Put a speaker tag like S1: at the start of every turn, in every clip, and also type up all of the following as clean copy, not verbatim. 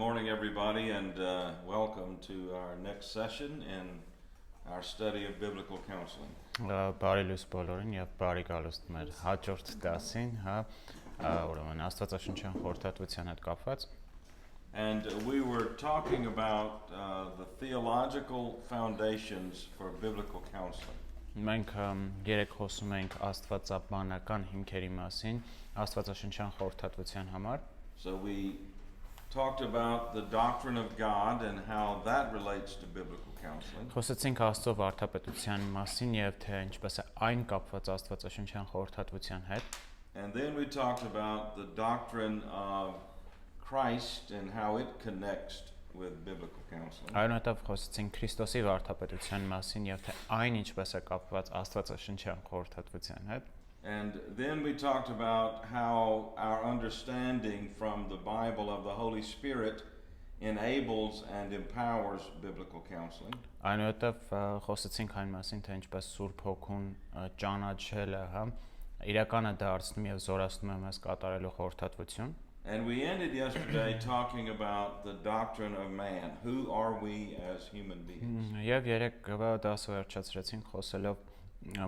S1: morning, everybody, and welcome to our next session in our study of biblical counseling.
S2: Բարի լույս բոլորին եւ բարի գալուստ մեր հաջորդ դասին, ուրեմն Աստվածաշնչյան խորհրդատվության հետ կապված.
S1: And we were talking about the theological foundations for biblical counseling.
S2: Մենք երեք խոսում ենք աստվածաբանական հիմքերի մասին Աստվածաշնչյան խորհրդատվության համար.
S1: So we talked about the doctrine of God and how that relates to biblical counseling.
S2: Խոսեցինք Աստծո վարդապետության մասին եւ թե ինչպես է այն կապված Աստվածաշնչյան խորհրդատվության հետ.
S1: And then we talked about the doctrine of Christ and how it connects with biblical counseling.
S2: Այնուհետև խոսեցինք Քրիստոսի վարդապետության մասին եւ թե այն ինչպես է կապված Աստվածաշնչյան խորհրդատվության հետ.
S1: And then we talked about how our understanding from the Bible of the Holy Spirit enables and empowers biblical counseling.
S2: Այնուհետև խոսեցինք այն մասին, թե ինչպես Սուրբ Հոգուն ճանաչելը, իրականը դարձնում եւ զորացնում է մեզ կատարելու խորհրդատվություն.
S1: And we ended yesterday talking about the doctrine of man. Who are we as human beings?
S2: Եվ երեք դասը վերջացրեցինք խոսելով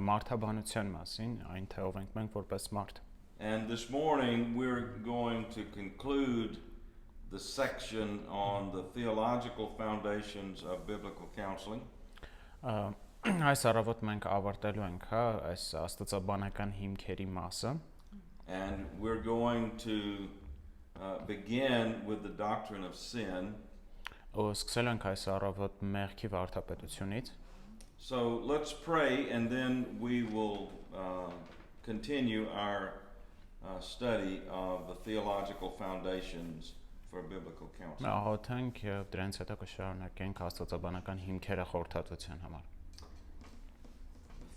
S2: մարդաբանության մասին, այն թե ով ենք մենք որպես մարդ.
S1: And this morning we're going to conclude the section on the theological foundations of biblical counseling.
S2: Այս առավոտ մենք ավարտելու ենք այս աստվածաբանական հիմքերի մասը.
S1: And we're going to begin with the doctrine of sin.
S2: Սկսել ենք այս առավոտ մեղքի վարդապետությունից.
S1: So let's pray and then we will continue our study of the theological foundations for biblical counseling.
S2: Աղոթենք եւ դրանից հետո կշարունակենք աստվածաբանական հիմքերը խորհրդատվության համար.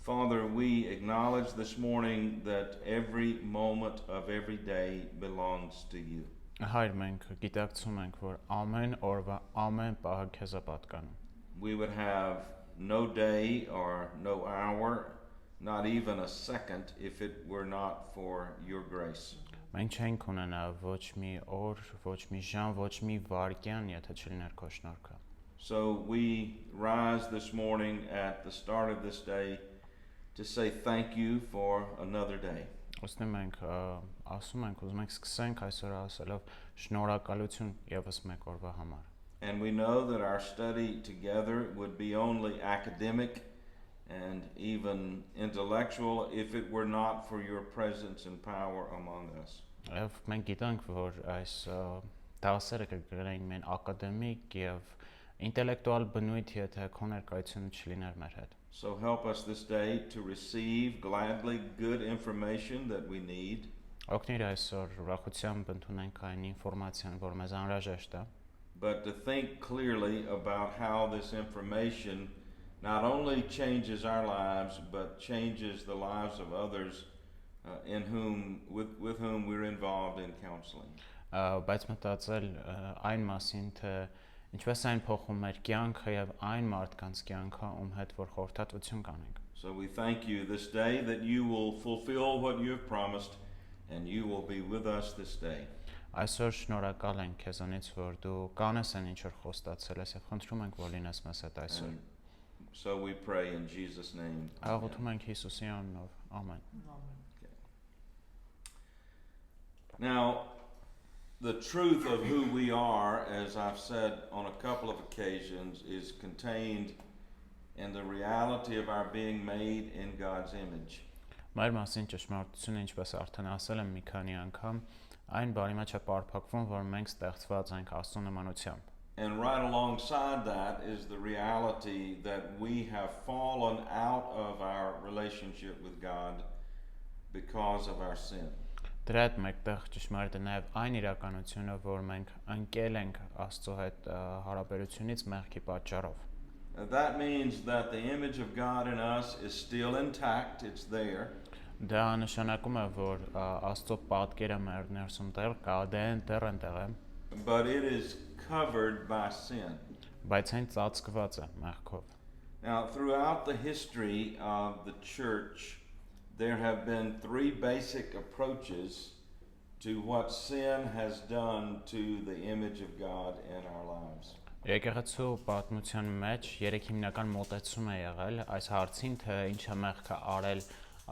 S1: Father, we acknowledge this morning that every moment of every day belongs to you.
S2: Հայր, մենք գիտակցում ենք, որ ամեն օրվա ամեն պահը քեզ է պատկանում.
S1: We would have no day or no hour, not even a second, if it were not for your grace.
S2: Մենք չենք ունենա ոչ մի օր, ոչ մի ժամ, ոչ մի վայրկյան, եթե չլիներ քո շնորհքը.
S1: So we rise this morning at the start of this day to say thank you for another day.
S2: Ոսնե մենք ասում ենք, ուզում ենք սկսենք այսօր ասելով շնորհակալություն եւս մեկ օրվա համար.
S1: And we know that our study together would be only academic and even intellectual if it were not for your presence and power among us.
S2: Եվ մենք գիտենք, որ այս դասերը կգրեն մեն ակադեմիկ եւ ինտելեկտուալ բնույթ, եթե քո ներկայությունը չլիներ մեր հետ.
S1: So help us this day to receive gladly good information that we need.
S2: Օգնիր այսօր ուրախությամբ ընդունենք այն ինֆորմացիան, որ մեզ անհրաժեշտ է.
S1: But to think clearly about how this information not only changes our lives, but changes the lives of others with whom we're involved in counseling.
S2: Բայց մտածել այն մասին, թե ինչպես այն փոխում մեր կյանքը եւ այն մարդկանց կյանքը, ում հետ որ խորհրդատվություն կանենք.
S1: So we thank you this day that you will fulfill what you have promised and you will be with us this day.
S2: Այսօր շնորհակալ ենք քեզանից, որ դու կանես այն ինչ որ խոստացել ես եւ խնդրում ենք, որ լինես մեզ հետ այսօր.
S1: So we pray in Jesus' name.
S2: Աղոթում ենք Հիսուսի անունով. Ամեն.
S1: Okay. Now, the truth of who we are, as I've said on a couple of occasions, is contained in the reality of our being made in God's image.
S2: Մեր մասին ճշմարտությունը, ինչպես արդեն ասել եմ մի քանի անգամ, այն բանի մեջ է պարփակվում, որ մենք ստեղծված ենք Աստծո նմանությամբ.
S1: And right alongside that is the reality that we have fallen out of our relationship with God because of our sin.
S2: Դրա հետ մեկտեղ ճշմարիտ է նաև այն իրականությունը, որ մենք ընկել ենք Աստծո հետ հարաբերությունից մեղքի պատճառով.
S1: That means that the image of God in us is still intact, it's there.
S2: Դա նշանակում է, որ Աստծո պատկերը մեր ներսում դեռ կա, դեռ այնտեղ է.
S1: But it is covered by sin.
S2: Բայց այն ծածկված է մեղքով.
S1: Now, throughout the history of the church, there have been three basic approaches to what sin has done to the image of God in our lives.
S2: Եկեղեցու պատմության մեջ երեք հիմնական մոտեցում է եղել այս հարցին, թե ինչ է մեղքը արել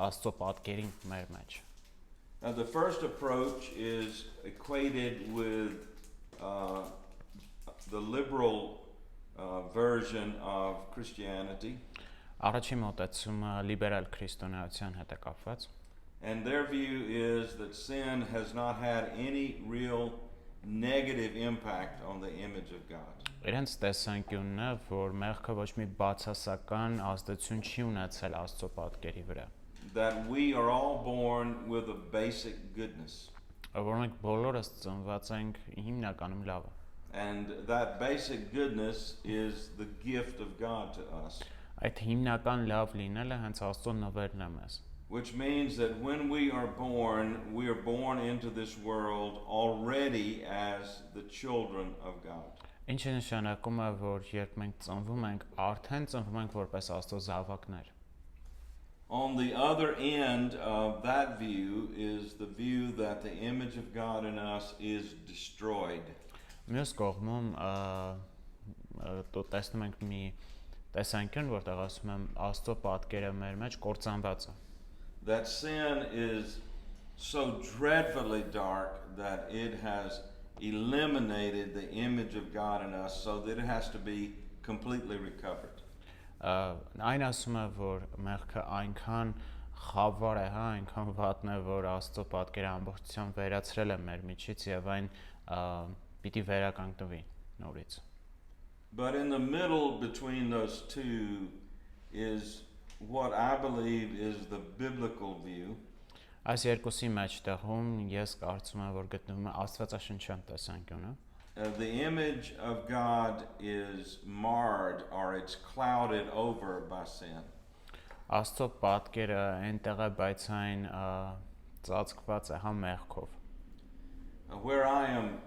S2: Աստծո պատկերին մեր մեջ։
S1: Now, the first approach is equated with the liberal version of Christianity.
S2: Առաջին մոտեցումը լիբերալ քրիստոնեության հետ է կապված։
S1: And their view is that sin has not had any real negative impact on the image of God.
S2: Իրենց տեսանկյունն է, որ մեղքը ոչ մի բացասական ազդեցություն չի ունեցել Աստծո պատկերի վրա։
S1: That we are all born with a basic goodness.
S2: Որ մենք բոլորս ծնված ենք հիմնականում լավը։
S1: And that basic goodness is the gift of God to us.
S2: Այդ հիմնական լավ լինելը հենց Աստծո նվերն է մեզ։
S1: Which means that when we are born into this world already as the children of God.
S2: Ինչը նշանակում է, որ երբ մենք ծնվում ենք, արդեն ծնվում ենք որպես Աստծո զավակներ։
S1: On the other end of that view is the view that the image of God in us is destroyed.
S2: Մյուս կողմում տեսնում ենք մի տեսանկյուն, որտեղ ասում եմ Աստծո պատկերը մեր մեջ կործանված է։
S1: That sin is so dreadfully dark that it has eliminated the image of God in us so that it has to be completely recovered.
S2: Այն ասում է, որ մեղքը այնքան խավար է, այնքան վատն է, որ Աստծո պատկերը ամբողջությամբ վերացրել է մեր միջից եւ այն պիտի վերականգնվի նորից։
S1: But in the middle between those two is what I believe is the biblical view.
S2: Այս երկուսի մեջտեղում ես կարծում եմ, որ գտնվում է Աստվածաշնչյան տեսանկյունը։
S1: The image of God is marred or it's clouded over by sin.
S2: Աստծո պատկերը այնտեղ է, բայց այն ծածկված է մեղքով։
S1: Where I am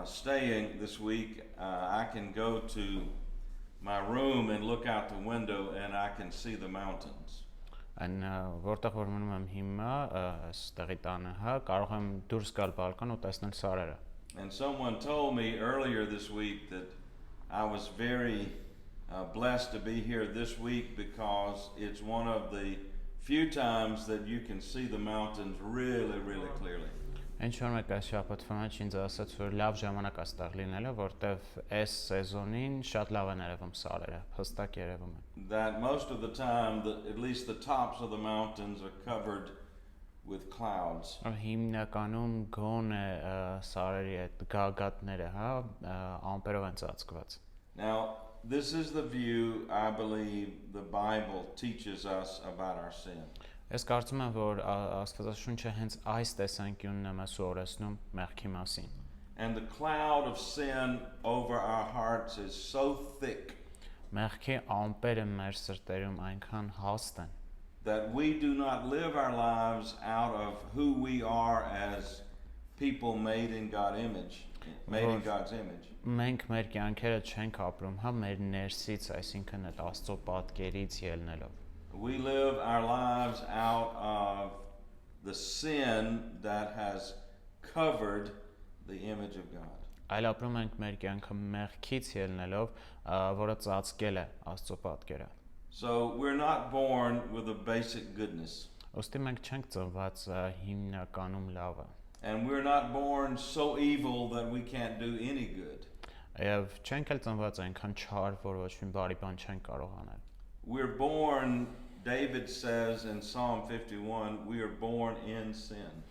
S1: staying this week, I can go to my room and look out the window and I can see the mountains.
S2: Այն որտեղ որ մնում եմ հիմա, այստեղի տանը, կարող եմ դուրս գալ բալկոն ու տեսնել սարերը։
S1: And someone told me earlier this week that I was very blessed to be here this week because it's one of the few times that you can see the mountains really, really clearly.
S2: Ինչ որ մեկ այս շաբաթվա մեջ ինձ ասաց, որ լավ ժամանակ է ստեղ լինելը, որտեվ այս սեզոնին շատ լավ են երևում սարերը, հստակ երևում են։
S1: That most of the time, at least the tops of the mountains are covered with clouds.
S2: Հիմնականում գոնե սարերի այդ գագաթները, ամպերով են ծածկված։
S1: Now, this is the view I believe the Bible teaches us about our sin.
S2: Ես կարծում եմ, որ Աստվածաշունչը հենց այս տեսանկյունն է մեզ ուսուցանում մեղքի մասին։
S1: And the cloud of sin over our hearts is so thick
S2: Մեղքի ամպերը մեր սրտերում այնքան հաստ են,
S1: that we do not live our lives out of who we are as people made in God's image.
S2: Մենք մեր կյանքերը չենք ապրում, մեր ներսից, այսինքն այդ Աստծո պատկերից ելնելով։
S1: We live our lives out of the sin that has covered the image of God.
S2: Այլ ապրում ենք մեր կյանքը մեղքից ելնելով, որը ծածկել է Աստծո պատկերը։
S1: So we're not born with a basic goodness.
S2: Ոստի մենք չենք ծնված հիմնականում լավը։
S1: And we're not born so evil that we can't do any good.
S2: Եվ չենք էլ ծնված այնքան չար, որ ոչ մի բարի բան չենք կարող անել։
S1: We're born, David says in Psalm 51, we are born in sin.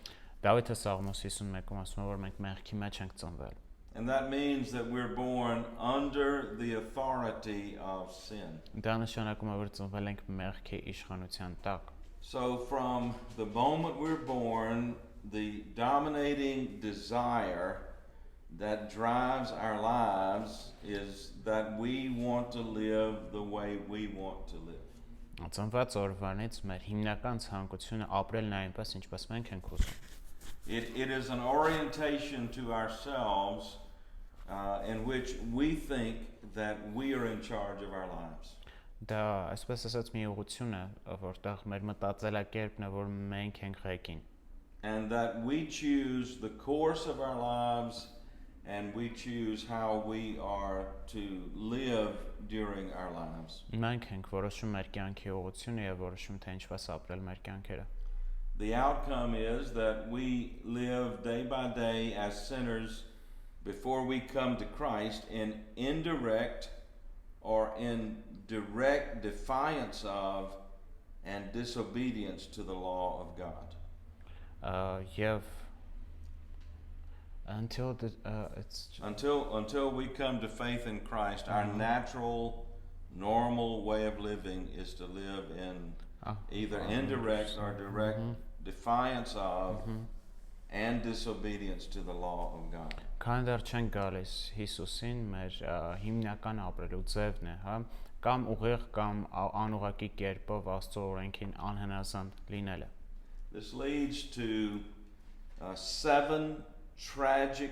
S2: Դավիթը Սաղմոս 51-ում ասում է, որ մենք մեղքի մեջ ենք ծնվել։
S1: And that means that we're born under the authority of sin.
S2: Դա նշանակում է, որ ծնվել ենք մեղքի իշխանության տակ։
S1: So from the moment we're born, the dominating desire that drives our lives is that we want to live the way we want to live.
S2: Ծնված օրվանից մեր հիմնական ցանկությունը ապրելն է այնպես, ինչպես մենք ենք ուզում։
S1: It is an orientation to ourselves in which we think that we are in charge of our lives.
S2: Դա այսպես ասած մի ուղղություն է, որտեղ մեր մտածելակերպն է, որ մենք ենք ղեկին։
S1: and that we choose the course of our lives and we choose how we are to live during our lives.
S2: Մենք ենք որոշում մեր կյանքի ուղղությունը եւ որոշում թե ինչպես ապրել մեր կյանքերը։
S1: The outcome is that we live day by day as sinners before we come to Christ in indirect or in direct defiance of and disobedience to the law of God.
S2: Եվ until
S1: we come to faith in Christ, our natural, normal way of living is to live in either indirect or direct defiance of and disobedience to the law of God.
S2: Քան դեռ չեն գալիս Հիսուսին, մեր հիմնական ապրելու ձևն է, հա, կամ ուղիղ կամ անուղղակի կերպով Աստծո օրենքին անհնազանդ լինելը։
S1: This leads to 7 tragic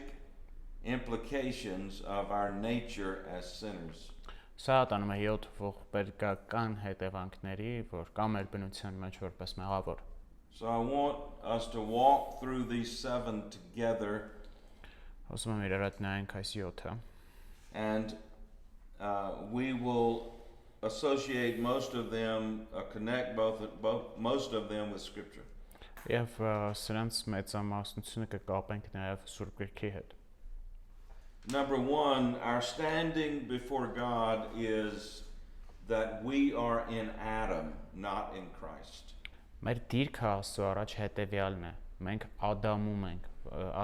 S1: implications of our nature as sinners.
S2: Սա տանում է 7 ողբերգական հետևանքների, որ կամ մեր բնության մեջ որպես մեղավոր։
S1: So I want us to walk through these 7 together.
S2: Osում եմ իրար հետ նայենք այս 7-ը։
S1: And we will associate most of them, connect most of them with Scripture.
S2: Եվ սրանց մեծամասնությունը կկապենք նաև Սուրբ Գրքի հետ։
S1: Number 1, our standing before God is that we are in Adam, not in Christ.
S2: Մեր դիրքը Աստծո առաջ հետևյալն է. Մենք Ադամում ենք,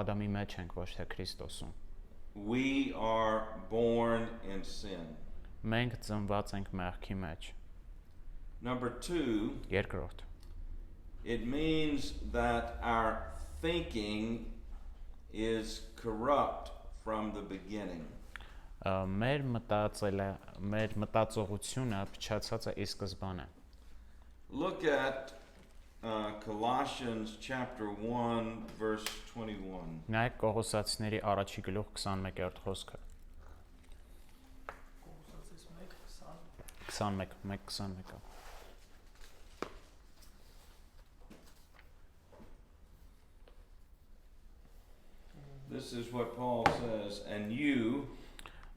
S2: Ադամի մեջ ենք, ոչ թե Քրիստոսում։
S1: We are born in sin.
S2: Մենք ծնված ենք մեղքի մեջ։
S1: Number 2,
S2: Երկրորդ,
S1: it means that our thinking is corrupt from the beginning.
S2: Մեր մտածողությունը փչացած է ի սկզբանե։
S1: Look at Colossians chapter 1 verse 21.
S2: Նայեք Կողոսացիների առաջի գլուխ 21-րդ խոսքը։ 21:21-ը։
S1: This is what Paul says, and you,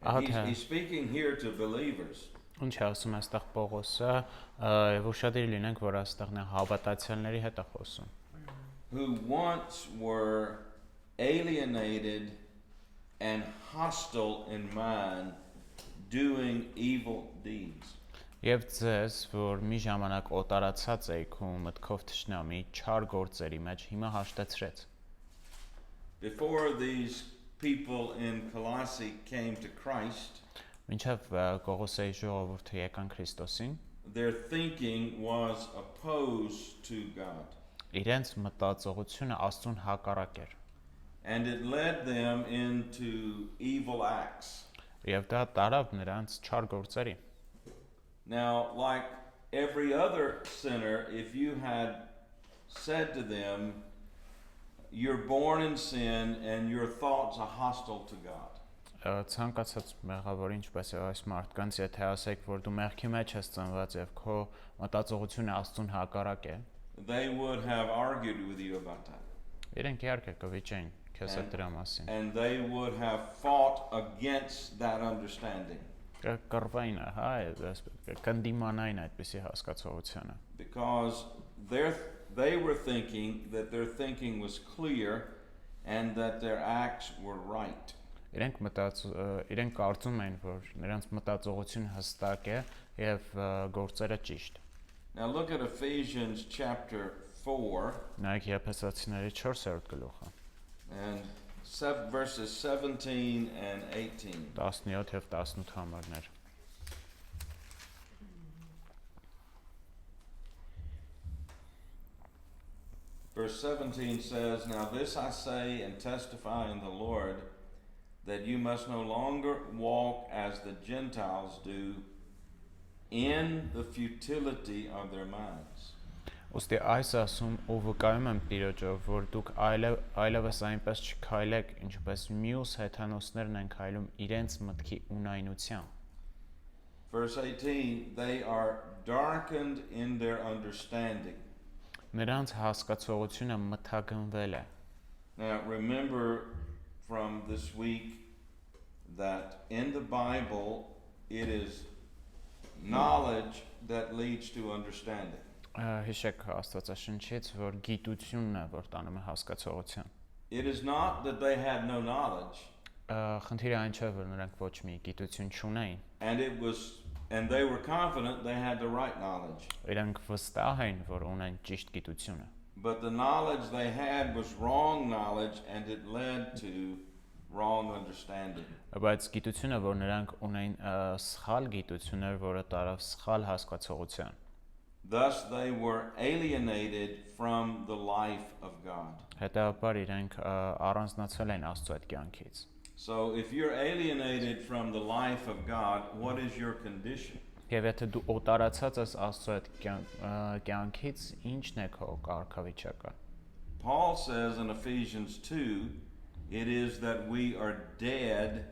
S1: and he's speaking here to believers.
S2: Ինչ ասում է այստեղ Պողոսը, ուշադիր լինենք, որ այստեղ նա հավատացյալների հետ է խոսում։
S1: Who once were alienated and hostile in mind, doing evil deeds.
S2: Եվ ձեզ, որ մի ժամանակ օտարացած եք ու մտքով թշնամի չար գործերի մեջ, հիմա հաշտեցրեց։
S1: Before these people in Colossae came to Christ,
S2: Մինչև Կողոսեի ժողովուրդը եկան Քրիստոսին,
S1: their thinking was opposed to God.
S2: Իրենց մտածողությունը Աստծուն հակառակ էր։
S1: And it led them into evil acts.
S2: Եվ դա տարավ նրանց չար գործերի։
S1: Now, like every other sinner, if you had said to them, you're born in sin and your thoughts are hostile to God.
S2: Ցանկացած մեղավոր ինչպես է այս մարդկանց, եթե ասեք, որ դու մեղքի մեջ ես ծնված եւ քո մտածողությունը Աստծուն հակառակ է,
S1: they would have argued with you about that.
S2: Իրենք իհարկե կվիճեին քեզ հետ դրա մասին։
S1: And they would have fought against that understanding.
S2: Կռվային, հա, կնդիմանային այդպիսի հասկացողությանը։
S1: Because they were thinking that their thinking was clear and that their acts were right.
S2: Իրենք կարծում էին, որ նրանց մտածողությունը հստակ է եւ գործերը ճիշտ։
S1: Now look at Ephesians chapter 4.
S2: Նայեք Եփեսացիների 4-րդ գլուխը։
S1: And verses 17 and 18.
S2: 17 եւ 18 համարներ։
S1: Verse 17 says, "Now this I say and testify in the Lord, that you must no longer walk as the Gentiles do in the futility of their minds."
S2: Ոստի այս ասում ու վկայում եմ Տիրոջով, որ դուք այլևս այնպես չքայլեք, ինչպես մյուս հեթանոսներն են քայլում իրենց մտքի ունայնությամբ։
S1: Verse 18, "They are darkened in their understanding."
S2: Նրանց հասկացողությունը մթագնվել է։
S1: Now, remember from this week that in the Bible, it is knowledge that leads to understanding.
S2: Հիշեք Աստվածաշնչից, որ գիտությունն է, որ տանում է հասկացողության։
S1: It is not that they had no knowledge,
S2: Խնդիրը այն չէ, որ նրանք ոչ մի գիտություն չունեին,
S1: and they were confident they had the right knowledge.
S2: իրենք վստահ էին, որ ունեն ճիշտ գիտությունը,
S1: But the knowledge they had was wrong knowledge, and it led to wrong understanding.
S2: բայց գիտությունը, որ նրանք ունեին, սխալ գիտություն էր, որը տարավ սխալ հասկացողության։
S1: Thus, they were alienated from the life of God.
S2: Հետևաբար իրենք առանձնացել են Աստծո այդ կյանքից։
S1: So, if you're alienated from the life of God, what is your condition?
S2: Եվ եթե դու օտարացած ես Աստծո այդ կյանքից, ի՞նչն է քո կարգավիճակը։
S1: Paul says in Ephesians 2, it is that we are dead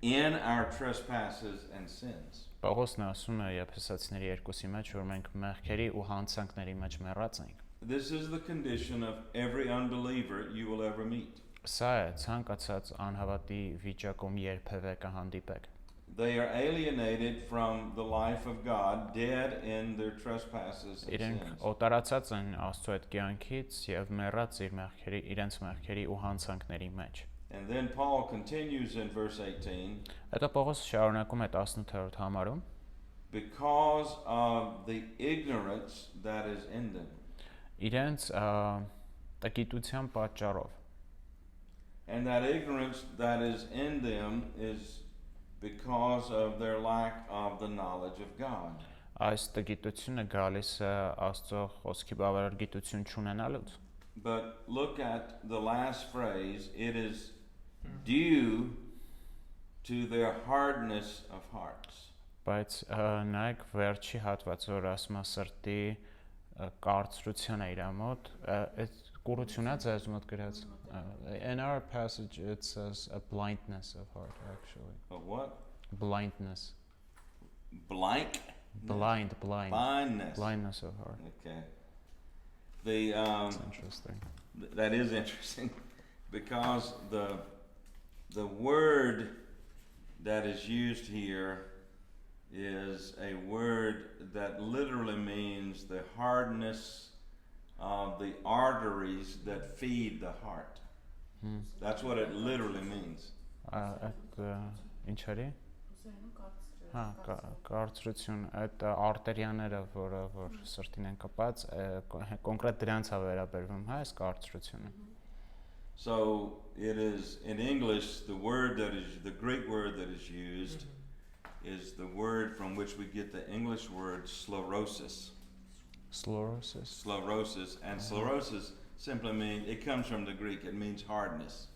S1: in our trespasses and sins.
S2: Պողոսն ասում է Եփեսացիների 2-ի մեջ, որ մենք մեղքերի ու հանցանքների մեջ մեռած ենք։
S1: This is the condition of every unbeliever you will ever meet.
S2: Սա է ցանկացած անհավատի վիճակում երբևէ կհանդիպեք։
S1: They are alienated from the life of God, dead in their trespasses and
S2: Իրենք
S1: sins.
S2: օտարացած են Աստծո այդ կյանքից եւ մեռած իրենց մեղքերի ու հանցանքների մեջ։
S1: And then Paul continues in verse 18,
S2: Հետո Պողոս շարունակում է 18-րդ համարում.
S1: because of the ignorance that is in them.
S2: Իրենց տգիտության պատճառով։
S1: And that ignorance that is in them is because of their lack of the knowledge of God.
S2: Այս տգիտությունը գալիս է Աստծո խոսքի բավարար գիտություն չունենալուց։
S1: But look at the last phrase, it is due to their hardness of hearts.
S2: Բայց նայեք վերջի հատվածը, որ ասում է սրտի կարծրությունը իր մոտ, այդ կուրությունա ձեզ մոտ գրած։ In our passage it says a blindness of heart actually.
S1: A what?
S2: Blindness.
S1: Blank?
S2: Blindness of heart.
S1: Okay. The
S2: That's interesting.
S1: that is interesting because the word that is used here is a word that literally means the hardness of the arteries that feed the heart. That's what it literally means.
S2: Ինչ արի։ Հա, կարծրություն, այդ արտերիաները, որ սրտին են կապած, կոնկրետ դրանց է վերաբերվում, հա, այս կարծրությունը։
S1: So it is in English the Greek word that is used is the word from which we get the English word sclerosis. Sclerosis, and sclerosis simply means, it comes from the Greek, it means hardness.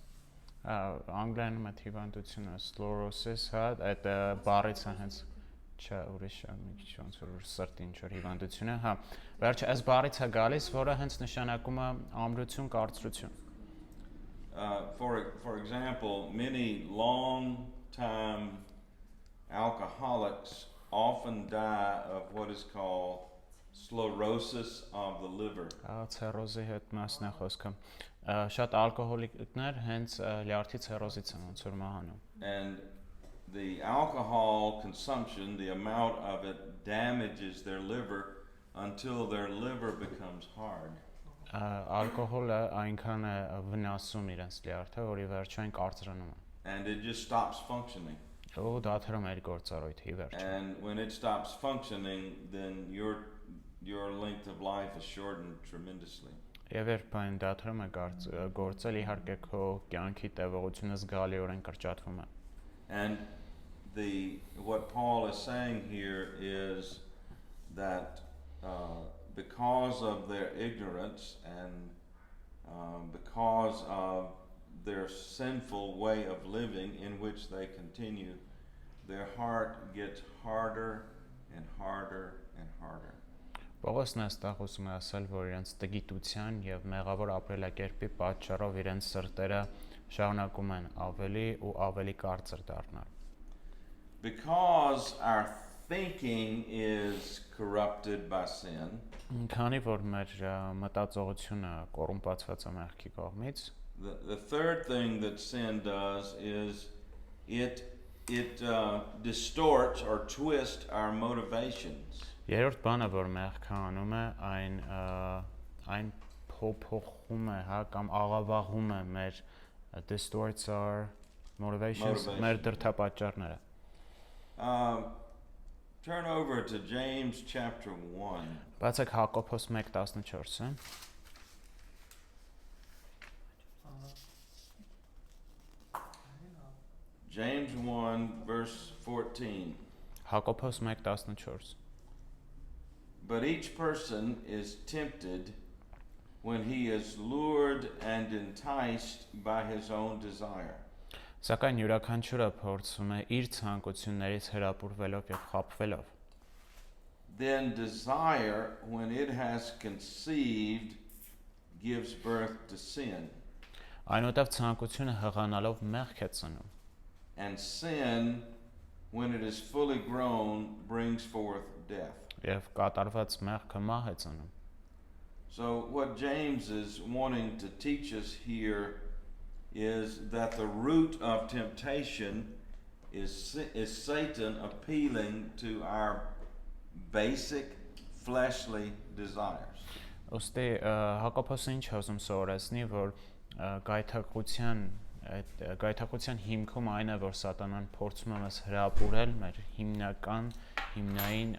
S2: Անգլերեն մաթիվանդությունը sclerosis, հա, այդ բառից է հենց չէ, ուրիշ մի քիչ ոնց որ սրտի ինչ որ հիվանդություն է, հա։ Վերջը այս բառից է գալիս, որը հենց նշանակում է ամրություն, կարծրություն։
S1: For example, many long-time alcoholics often die of what is called sclerosis of the liver.
S2: Ցիրոզի հետ մասն է խոսքը։ Շատ ալկոհոլիկներ հենց լյարդի ցիրոզից են ոնց որ մահանում։
S1: And the alcohol consumption, the amount of it damages their liver until their liver becomes hard.
S2: Ալկոհոլը այնքան է վնասում իրենց լյարդը, որի վերջը այն կարծրանում է։
S1: And it just stops functioning.
S2: Ու դադարում է գործառույթի վերջը։
S1: And when it stops functioning, then your length of life is shortened tremendously.
S2: Եվ երբ այն դադարում է գործել, իհարկե քո կյանքի տևողությունը զգալիորեն կրճատվում է։
S1: And what Paul is saying here is that because of their ignorance and because of their sinful way of living in which they continue, their heart gets harder and harder and harder.
S2: Պողոսն այստեղ ուզում է ասել, որ իրենց տգիտության եւ մեղավոր ապրելակերպի պատճառով իրենց սրտերը շարունակում են ավելի ու ավելի կարծր դառնալ։
S1: Because our thinking is corrupted by sin,
S2: Քանի որ մեր մտածողությունը կոռումպացված է մեղքի կողմից,
S1: the third thing that sin does is it distorts or twists our motivations.
S2: երրորդ բանը, որ մեղքը անում է, այն փոփոխում է, հա, կամ աղավաղում է մեր distorts our motivations, մեր դրդապատճառները։
S1: Turn over to James chapter 1.
S2: Բացեք Հակոբոս 1:14-ը։
S1: James 1 verse 14.
S2: Հակոբոս 1:14։
S1: But each person is tempted when he is lured and enticed by his own desire.
S2: Սակայն յուրաքանչյուրը փորձում է իր ցանկություններից հրապուրվելով եւ խաբվելով։
S1: Then desire, when it has conceived, gives birth to sin.
S2: Այնուհետև ցանկությունը հղանալով մեղք է ծնում։
S1: And sin, when it is fully grown, brings forth death.
S2: Եվ կատարված մեղքը մահ է ծնում։
S1: So what James is wanting to teach us here is that the root of temptation is Satan appealing to our basic fleshly desires.
S2: Ոստի Հակոբոսը ինչ ուզում սովորեցնի, որ գայթակղության հիմքում այն է, որ սատանան փորձում է մեզ հրապուրել մեր հիմնային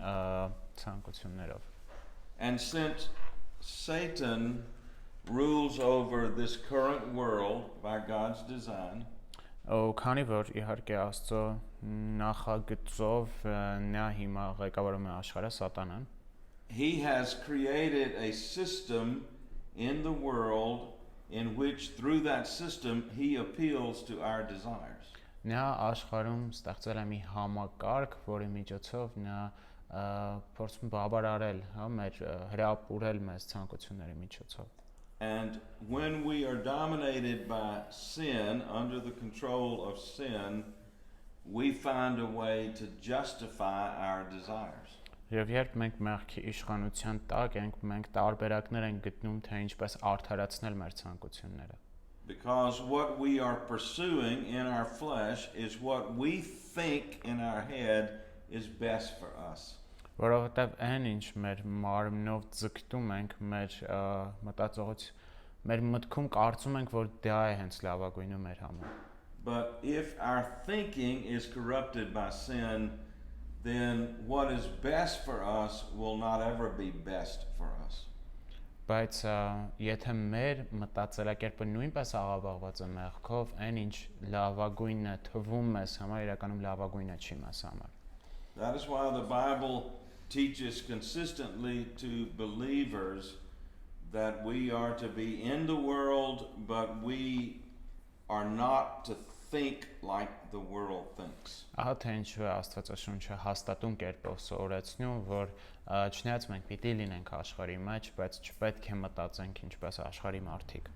S2: ցանկություններով։
S1: And since Satan rules over this current world by God's design,
S2: Քանի որ իհարկե Աստծո նախագծով նա հիմա ղեկավարում է աշխարհը սատանան,
S1: he has created a system in the world in which through that system he appeals to our desires.
S2: Նա աշխարհում ստեղծել է մի համակարգ, որի միջոցով նա փորձում բավարարել, հա, մեր հրապուրել մեզ ցանկությունների միջոցով։
S1: And when we are dominated by sin, under the control of sin, we find a way to justify our desires.
S2: Եվ երբ մենք մեղքի իշխանության տակ ենք, մենք տարբերակներ ենք գտնում, թե ինչպես արդարացնել մեր ցանկությունները։
S1: Because what we are pursuing in our flesh is what we think in our head is best for us.
S2: Որովհետև այն ինչ մեր մարմնով ձգտում ենք, մեր մտքում կարծում ենք, որ դա է հենց լավագույնը մեր համար։
S1: But if our thinking is corrupted by sin, then what is best for us will not ever be best for us.
S2: Բայց եթե մեր մտածելակերպը նույնպես աղավաղված է մեղքով, այն ինչ լավագույնն է թվում մեզ համար, իրականում լավագույնը չի մեզ համար։
S1: That is why the Bible teaches consistently to believers that we are to be in the world, but we are not to think like the world thinks.
S2: Ահա թե ինչու է Աստվածաշունչը հաստատուն կերպով սովորեցնում, որ չնայած մենք պիտի լինենք աշխարհի մեջ, բայց չպետք է մտածենք ինչպես աշխարհի մարդիկ։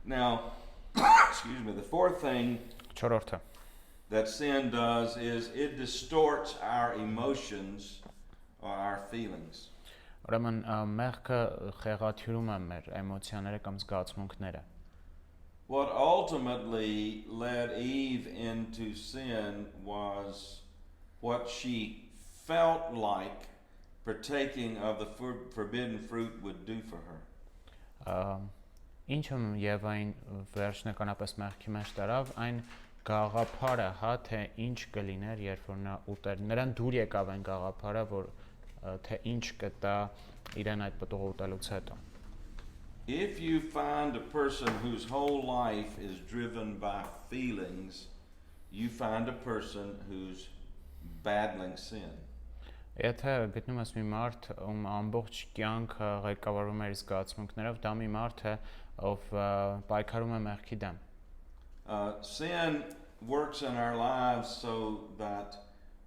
S1: Now, excuse me, the fourth thing
S2: Չորրորդը
S1: that sin does is it distorts our emotions or our feelings.
S2: Ուրեմն մեղքը խեղաթյուրում է մեր էմոցիաները կամ զգացմունքները։
S1: What ultimately led Eve into sin was what she felt like partaking of the forbidden fruit would do for her.
S2: Ինչում Եվային վերջնականապես մեղքի մեջ տարավ, այն գաղափարը, հա, թե ինչ կլիներ, երբ որ նա ուտեր, նրան դուր եկավ այն գաղափարը, որ թե ինչ կտա իրեն այդ պտուղը ուտելուց հետո։
S1: If you find a person whose whole life is driven by feelings, you find a person who's battling sin.
S2: Եթե գտնում ես մի մարդ, ում ամբողջ կյանքը ղեկավարվում է իր զգացմունքներով, դա մի մարդ է, ով պայքարում է մեղքի դեմ։
S1: Sin works in our lives so that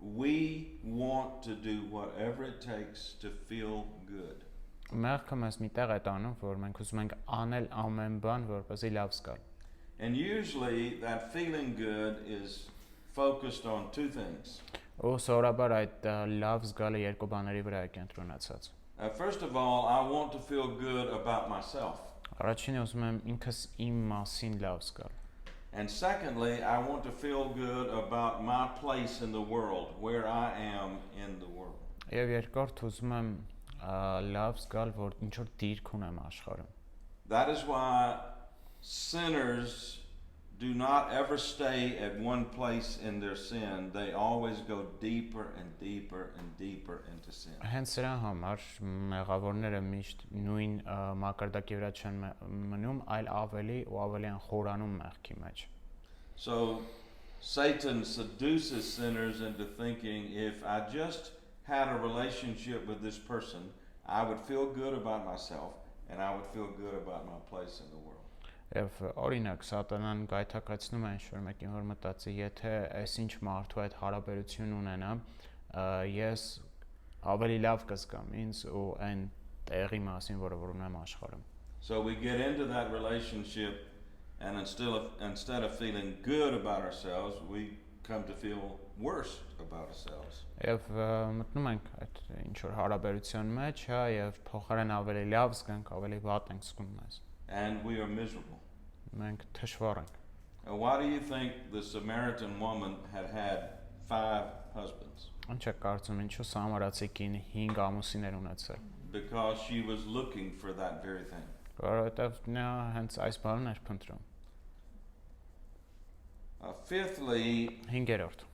S1: we want to do whatever it takes to feel good.
S2: Մեղքը մեզ մի տեղ է տանում, որ մենք ուզում ենք անել ամեն բան, որպեսզի լավ զգալ։
S1: And usually that feeling good is focused on two things.
S2: Ու սովորաբար այդ լավ զգալը երկու բաների վրա է կենտրոնացած։
S1: First of all, I want to feel good about myself.
S2: Առաջինը ուզում եմ ինքս իմ մասին լավ զգալ։
S1: And secondly, I want to feel good about my place in the world, where I am in the world.
S2: Եվ երկրորդ ուզում եմ լավ զգալ, որ ինչ որ դիրք ունեմ աշխարհում։
S1: That is why sinners do not ever stay at one place in their sin. They always go deeper and deeper and deeper into sin.
S2: Հենց սրա համար մեղավորները միշտ նույն մակարդակի վրա չեն մնում, այլ ավելի ու ավելի են խորանում մեղքի մեջ։
S1: So Satan seduces sinners into thinking, if I just had a relationship with this person, I would feel good about myself and I would feel good about my place in the world.
S2: Եվ օրինակ սատանան գայթակացնում է ինչ-որ մեկին, որ մտածի, եթե այս ինչ մարդու այդ հարաբերություն ունենամ, ես ավելի լավ կզգամ ինձ ու այն տեղի մասին, որը որ ունեմ աշխարհում։
S1: So we get into that relationship and instead of feeling good about ourselves, we come to feel worse about ourselves.
S2: Եվ մտնում ենք այդ ինչ-որ հարաբերության մեջ, հա, եւ փոխարեն ավելի լավ զգանք, ավելի վատ ենք զգում մեզ։
S1: And we are miserable.
S2: Մենք թշվառ ենք։
S1: Why do you think the Samaritan woman had 5 husbands?
S2: Ինչ է կարծում, ինչու սամարացի կինը 5 ամուսիններ ունեցել։
S1: Because she was looking for that very thing.
S2: Որովհետև նա հենց այս բանն էր փնտրում։
S1: Fifthly,
S2: 5-րդ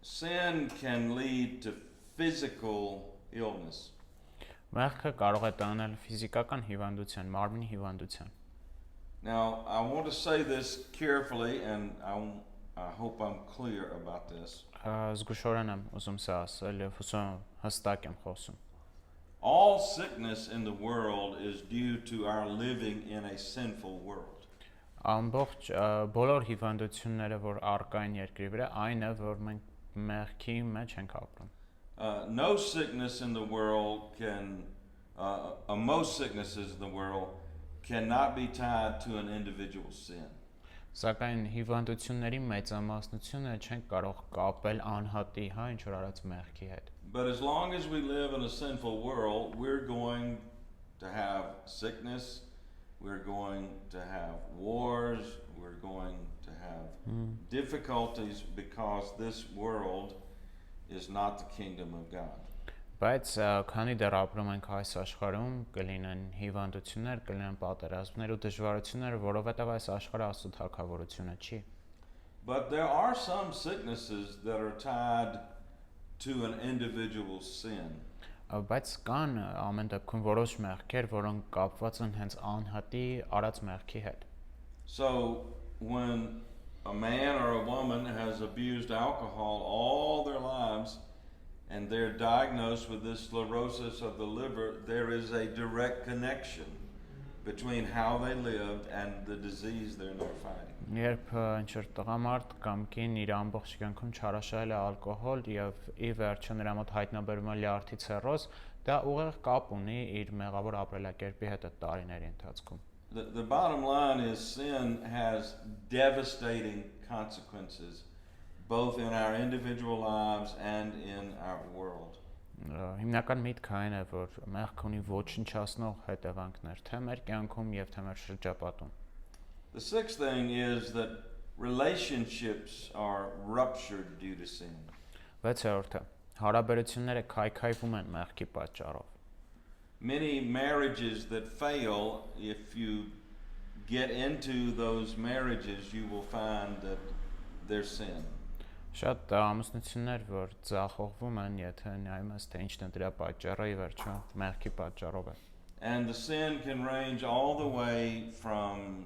S1: sin can lead to physical illness.
S2: Մեղքը կարող է տանել ֆիզիկական հիվանդության, մարմնի հիվանդության։
S1: Now, I want to say this carefully, and I hope I'm clear about this.
S2: Զգուշորեն եմ ուզում սա ասել եւ հուսում հստակ եմ խոսում։
S1: All sickness in the world is due to our living in a sinful world.
S2: Ամբողջ բոլոր hիվանդությունները, որ առկա են երկրի վրա, այն է, որ մենք մեղքի մեջ ենք ապրում։
S1: No sickness in the world most sicknesses in the world cannot be tied to an individual sin.
S2: Սակայն հիվանդությունների մեծամասնությունը չեն կարող կապել անհատի, հա, ինչ որ արած մեղքի հետ։
S1: But as long as we live in a sinful world, we're going to have sickness, we're going to have wars, we're going to have difficulties because this world is not the kingdom of God.
S2: Բայց քանի դեռ ապրում ենք այս աշխարհում, կլինեն հիվանդություններ, կլինեն պատերազմներ ու դժվարություններ, որովհետև այս աշխարհը Աստծո թագավորությունը չի։
S1: But there are some sicknesses that are tied to an individual sin.
S2: Բայց կան ամեն դեպքում որոշ մեղքեր, որոնք կապված են հենց անհատի արած մեղքի հետ։
S1: So when a man or a woman has abused alcohol all their lives and they're diagnosed with this sclerosis of the liver, there is a direct connection between how they lived and the disease they're now fighting.
S2: Երբ ինչ-որ տղամարդ կամ կին իր ամբողջ կյանքում չարաշահել է ալկոհոլ եւ ի վերջո նրա մոտ հայտնաբերում է լյարդի ցերոզ, դա ուղիղ կապ ունի իր մեղավոր ապրելակերպի հետ այդ տարիների ընթացքում։
S1: The bottom line is sin has devastating consequences both in our individual lives and in our world.
S2: Հիմնական միտքը այն է, որ մեղքը ունի ոչնչացնող հետևանքներ թե մեր կյանքում եւ թե մեր շրջապատում։
S1: The sixth thing is that relationships are ruptured due to sin.
S2: 6-րդը հարաբերությունները քայքայվում են մեղքի պատճառով։
S1: Many marriages that fail, if you get into those marriages, you will find that there's sin.
S2: Շատ ամուսնություններ, որ ձախողվում են, եթե նայում ես թե ինչն է դրա պատճառը, ի վերջո մեղքի պատճառով է։
S1: And the sin can range all the way from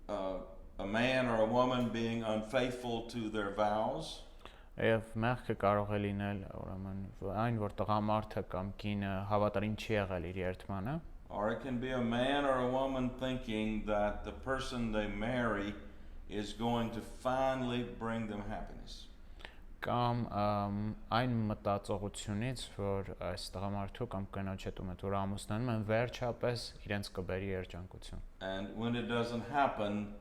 S1: a man or a woman being unfaithful to their vows.
S2: Եվ մեղքը կարող է լինել, ուրեմն, այն, որ տղամարդը կամ կինը հավատարիմ չի եղել իր երդմանը,
S1: Or it can be a man or a woman thinking that the person they marry is going to finally bring them happiness.
S2: Կամ այն մտածողությունից, որ այս տղամարդու կամ կնոջ հետ ում որ ամուսնանում են, վերջապես իրենց կբերի երջանկություն։
S1: And when it doesn't happen,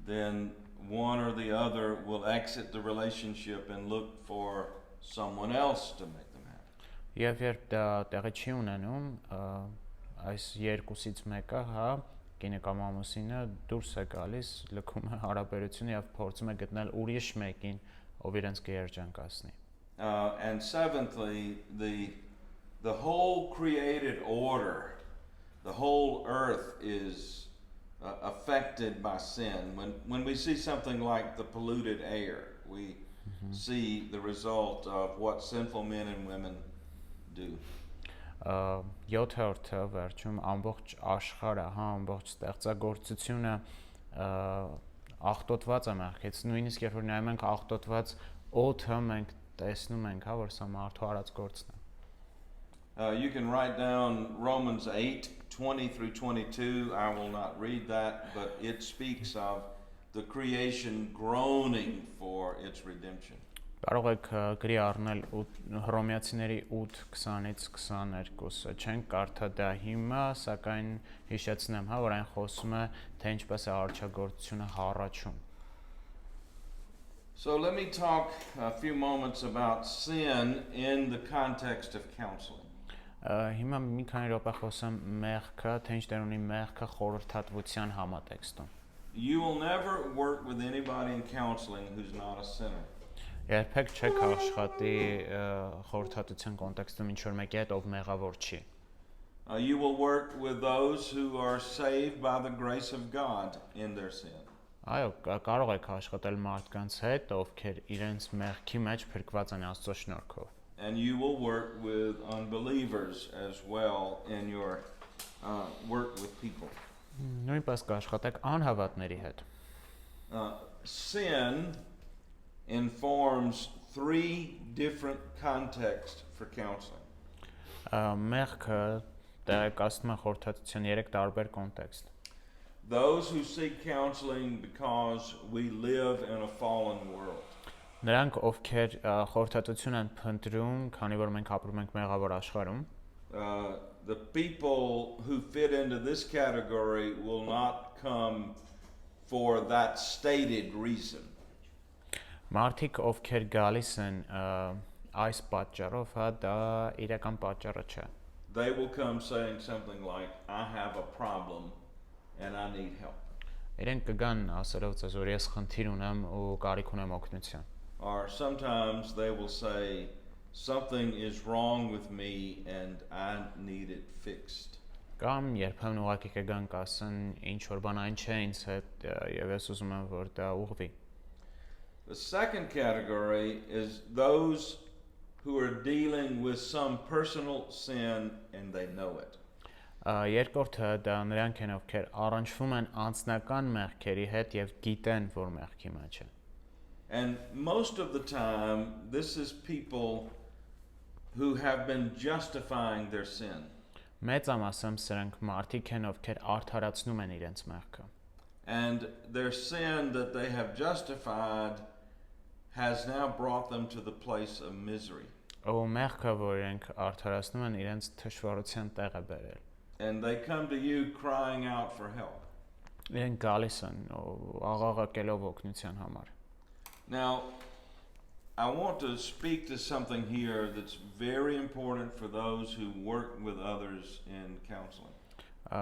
S1: then one or the other will exit the relationship and look for someone else to make them happy.
S2: Եվ երբ դա տեղի չի ունենում, այս երկուսից մեկը, հա, կինը կամ ամուսինը դուրս է գալիս, լքում է հարաբերությունը եւ փորձում է գտնել ուրիշ մեկին, ով իրենց կերջանկացնի։
S1: And seventhly, the whole created order, the whole earth is affected by sin. When we see something like the polluted air, we see the result of what sinful men and women do.
S2: 7-րդը վերջում ամբողջ աշխարհը, հա, ամբողջ ստեղծագործությունը աղտոտված է մեղքից, նույնիսկ երբ որ նայում ենք աղտոտված օդը, մենք տեսնում ենք, հա, որ սա մարդու արած գործն է։
S1: You can write down Romans 8:20 through 22. I will not read that, but it speaks of the creation groaning for its redemption.
S2: Կարող եք գրի առնել Հռոմեացիների 8:20-ից 22-ը, չենք կարդա դա հիմա, սակայն հիշեցնեմ, հա, որ այն խոսում է, թե ինչպես է արչագործությունը հառաչում։
S1: So let me talk a few moments about sin in the context of counseling.
S2: Հիմա մի քանի րոպե խոսեմ մեղքը, թե ինչ դեր ունի մեղքը խորհրդատվության համատեքստում։
S1: You will never work with anybody in counseling who's not a sinner.
S2: Երբեք չեք աշխատի խորհրդատվության կոնտեքստում ինչ որ մեկի հետ ով մեղավոր չի։
S1: You will work with those who are saved by the grace of God in their sin.
S2: Այո, կարող եք աշխատել մարդկանց հետ, ովքեր իրենց մեղքի մեջ փրկված են Աստծո շնորհքով։
S1: And you will work with unbelievers as well in your work with people.
S2: Նույնպես կաշխատեք անհավատների հետ։
S1: Sin informs 3 different contexts for counseling.
S2: Մեղքը տեղեկացնում է խորհրդատվության 3 տարբեր կոնտեքստ։
S1: Those who seek counseling because we live in a fallen world.
S2: Նրանք, ովքեր խորհրդատվություն են փնտրում, քանի որ մենք ապրում ենք մեղավոր աշխարհում,
S1: the people who fit into this category will not come for that stated reason.
S2: Մարդիկ, ովքեր գալիս են այս պատճառով, հա, դա իրական պատճառը չէ։
S1: They will come saying something like, I have a problem and I need help.
S2: Իրենք կգան ասելով ձեզ, որ ես խնդիր ունեմ ու կարիք ունեմ օգնության։
S1: Or sometimes they will say, something is wrong with me and I need it fixed.
S2: Կամ երբեմն ուղղակի կգան կասեն, ինչ որ բան այն չէ ինձ հետ եւ ես ուզում եմ որ դա ուղղվի։
S1: The second category is those who are dealing with some personal sin and they know it.
S2: Երկրորդը դա նրանք են, ովքեր առնչվում են անձնական մեղքերի հետ եւ գիտեն, որ մեղքի մեջ են։
S1: And most of the time, this is people who have been justifying their sin.
S2: Մեծամասամբ սրանք մարդիկ են, ովքեր արդարացնում են իրենց մեղքը։
S1: And their sin that they have justified has now brought them to the place of misery.
S2: Ու մեղքը, որ իրենք արդարացնում են, իրենց թշվառության տեղ է բերել։
S1: And they come to you crying out for help.
S2: Իրենք գալիս են աղաղակելով օգնության համար։
S1: Now, I want to speak to something here that's very important for those who work with others in counseling.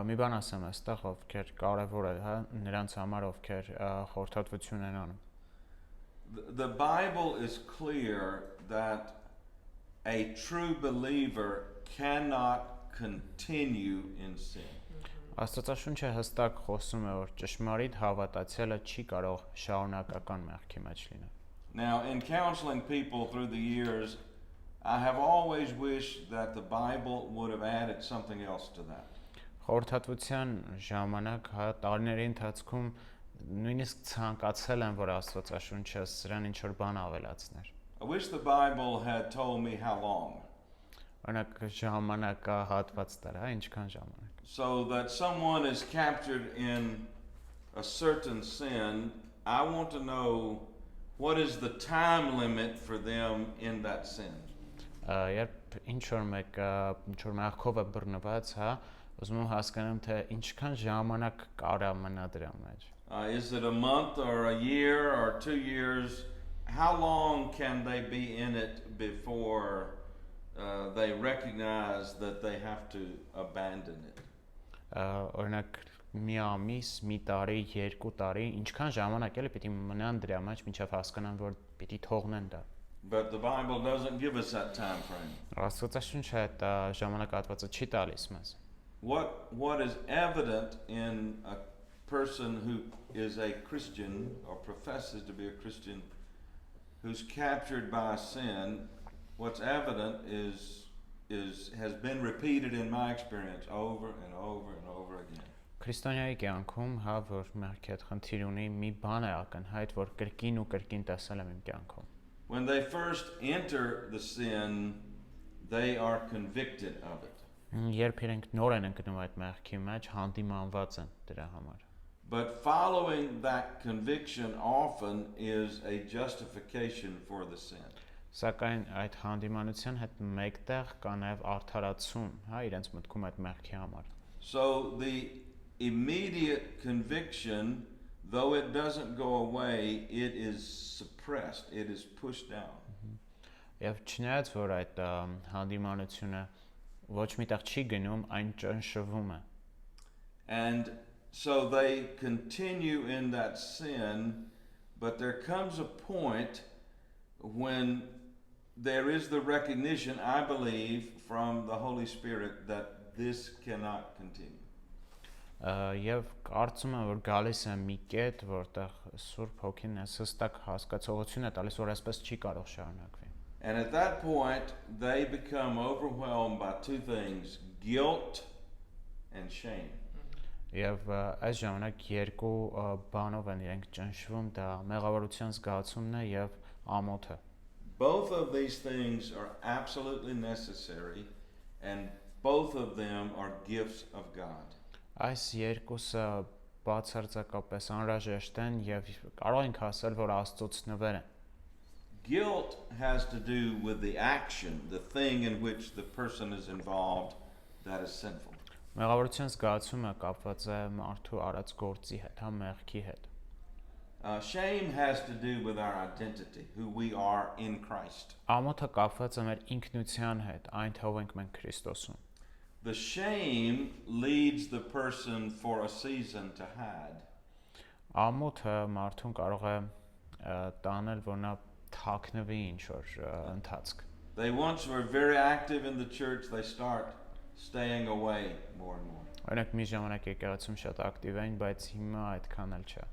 S2: Մի բան ասեմ այստեղ, ովքեր կարևոր է, հա, նրանց համար, ովքեր խորհրդատվություն են անում։
S1: The Bible is clear that a true believer cannot continue in sin.
S2: Աստվածաշունչը հստակ խոսում է, որ ճշմարիտ հավատացյալը չի կարող շարունակական մեղքի մեջ լինել։
S1: Now, in counseling people through the years, I have always wished that the Bible would have added something else to that.
S2: Խորհրդատվության ժամանակ, հա, տարիների ընթացքում նույնիսկ ցանկացել եմ, որ Աստվածաշունչը սրան ինչ որ բան ավելացներ։
S1: I wish the Bible had told me how long.
S2: Օրինակ ժամանակահատված տար, հա, ինչքան ժամանակ։
S1: So that someone is captured in a certain sin, I want to know what is the time limit for them in that sin.
S2: Երբ ինչ որ մեկը ինչ որ մեղքով է բռնված, հա, ուզում եմ հասկանամ, թե ինչքան ժամանակ կարա մնա դրա մեջ։
S1: Is it a month or a year or 2 years? How long can they be in it before they recognize that they have to abandon it?
S2: Օրինակ մի ամիս, մի տարի, 2 տարի, ինչքան ժամանակ էլի պիտի մնան դրա մեջ մինչև հասկանան, որ պիտի թողնեն դա։
S1: But the Bible doesn't give us that time frame.
S2: Աստվածաշունչը այդ ժամանակահատվածը չի տալիս մեզ։
S1: What is evident in a person who is a Christian or professes to be a Christian who's captured by sin, what's evident has been repeated in my experience over and over and over again.
S2: Քրիստոնյայի կյանքում, հա, որ մեղքի հետ խնդիր ունի, մի բան է ակնհայտ, որ կրկին ու կրկին տեսել եմ իմ կյանքում։
S1: When they first enter the sin, they are convicted of it.
S2: Երբ իրենք նոր են ընկնում այդ մեղքի մեջ, հանդիմանված են դրա համար։
S1: But following that conviction often is a justification for the sin.
S2: Սակայն այդ հանդիմանության հետ մեկտեղ կա նաև արդարացում, հա, իրենց մտքում այդ մեղքի համար։
S1: So the immediate conviction, though it doesn't go away, it is suppressed, it is pushed down.
S2: Եվ չնայած որ այդ հանդիմանությունը ոչ միտեղ չի գնում, այն ճնշվում է։
S1: And so they continue in that sin, but there comes a point when there is the recognition, I believe, from the Holy Spirit that this cannot continue.
S2: Եվ կարծում եմ, որ գալիս է մի կետ, որտեղ Սուրբ Հոգին է հստակ հասկացողություն է տալիս, որ այսպես չի կարող շարունակվի։
S1: And at that point, they become overwhelmed by two things, guilt and shame.
S2: Եվ այս ժամանակ երկու բանով են իրենք ճնշվում, դա մեղավորության զգացումն է եւ ամոթը։
S1: Both of these things are absolutely necessary, and both of them are gifts of God.
S2: Այս երկուսը բացարձակապես անհրաժեշտ են եւ կարող ենք ասել, որ Աստծոց նվեր են։
S1: Guilt has to do with the action, the thing in which the person is involved that is sinful.
S2: Մեղավորության զգացումը կապված է մարդու արած գործի հետ, հա, մեղքի հետ։
S1: Shame has to do with our identity, who we are in Christ.
S2: Ամոթը կապված է մեր ինքնության հետ, այն թե ով ենք մենք Քրիստոսում։
S1: The shame leads the person for a season to hide.
S2: Ամոթը մարդուն կարող է տանել, որ նա թաքնվի ինչ-որ ընթացք։
S1: They once were very active in the church, they start staying away more and more.
S2: Օրինակ մի ժամանակ եկեղեցում շատ ակտիվ էին, բայց հիմա այդքան էլ չէ։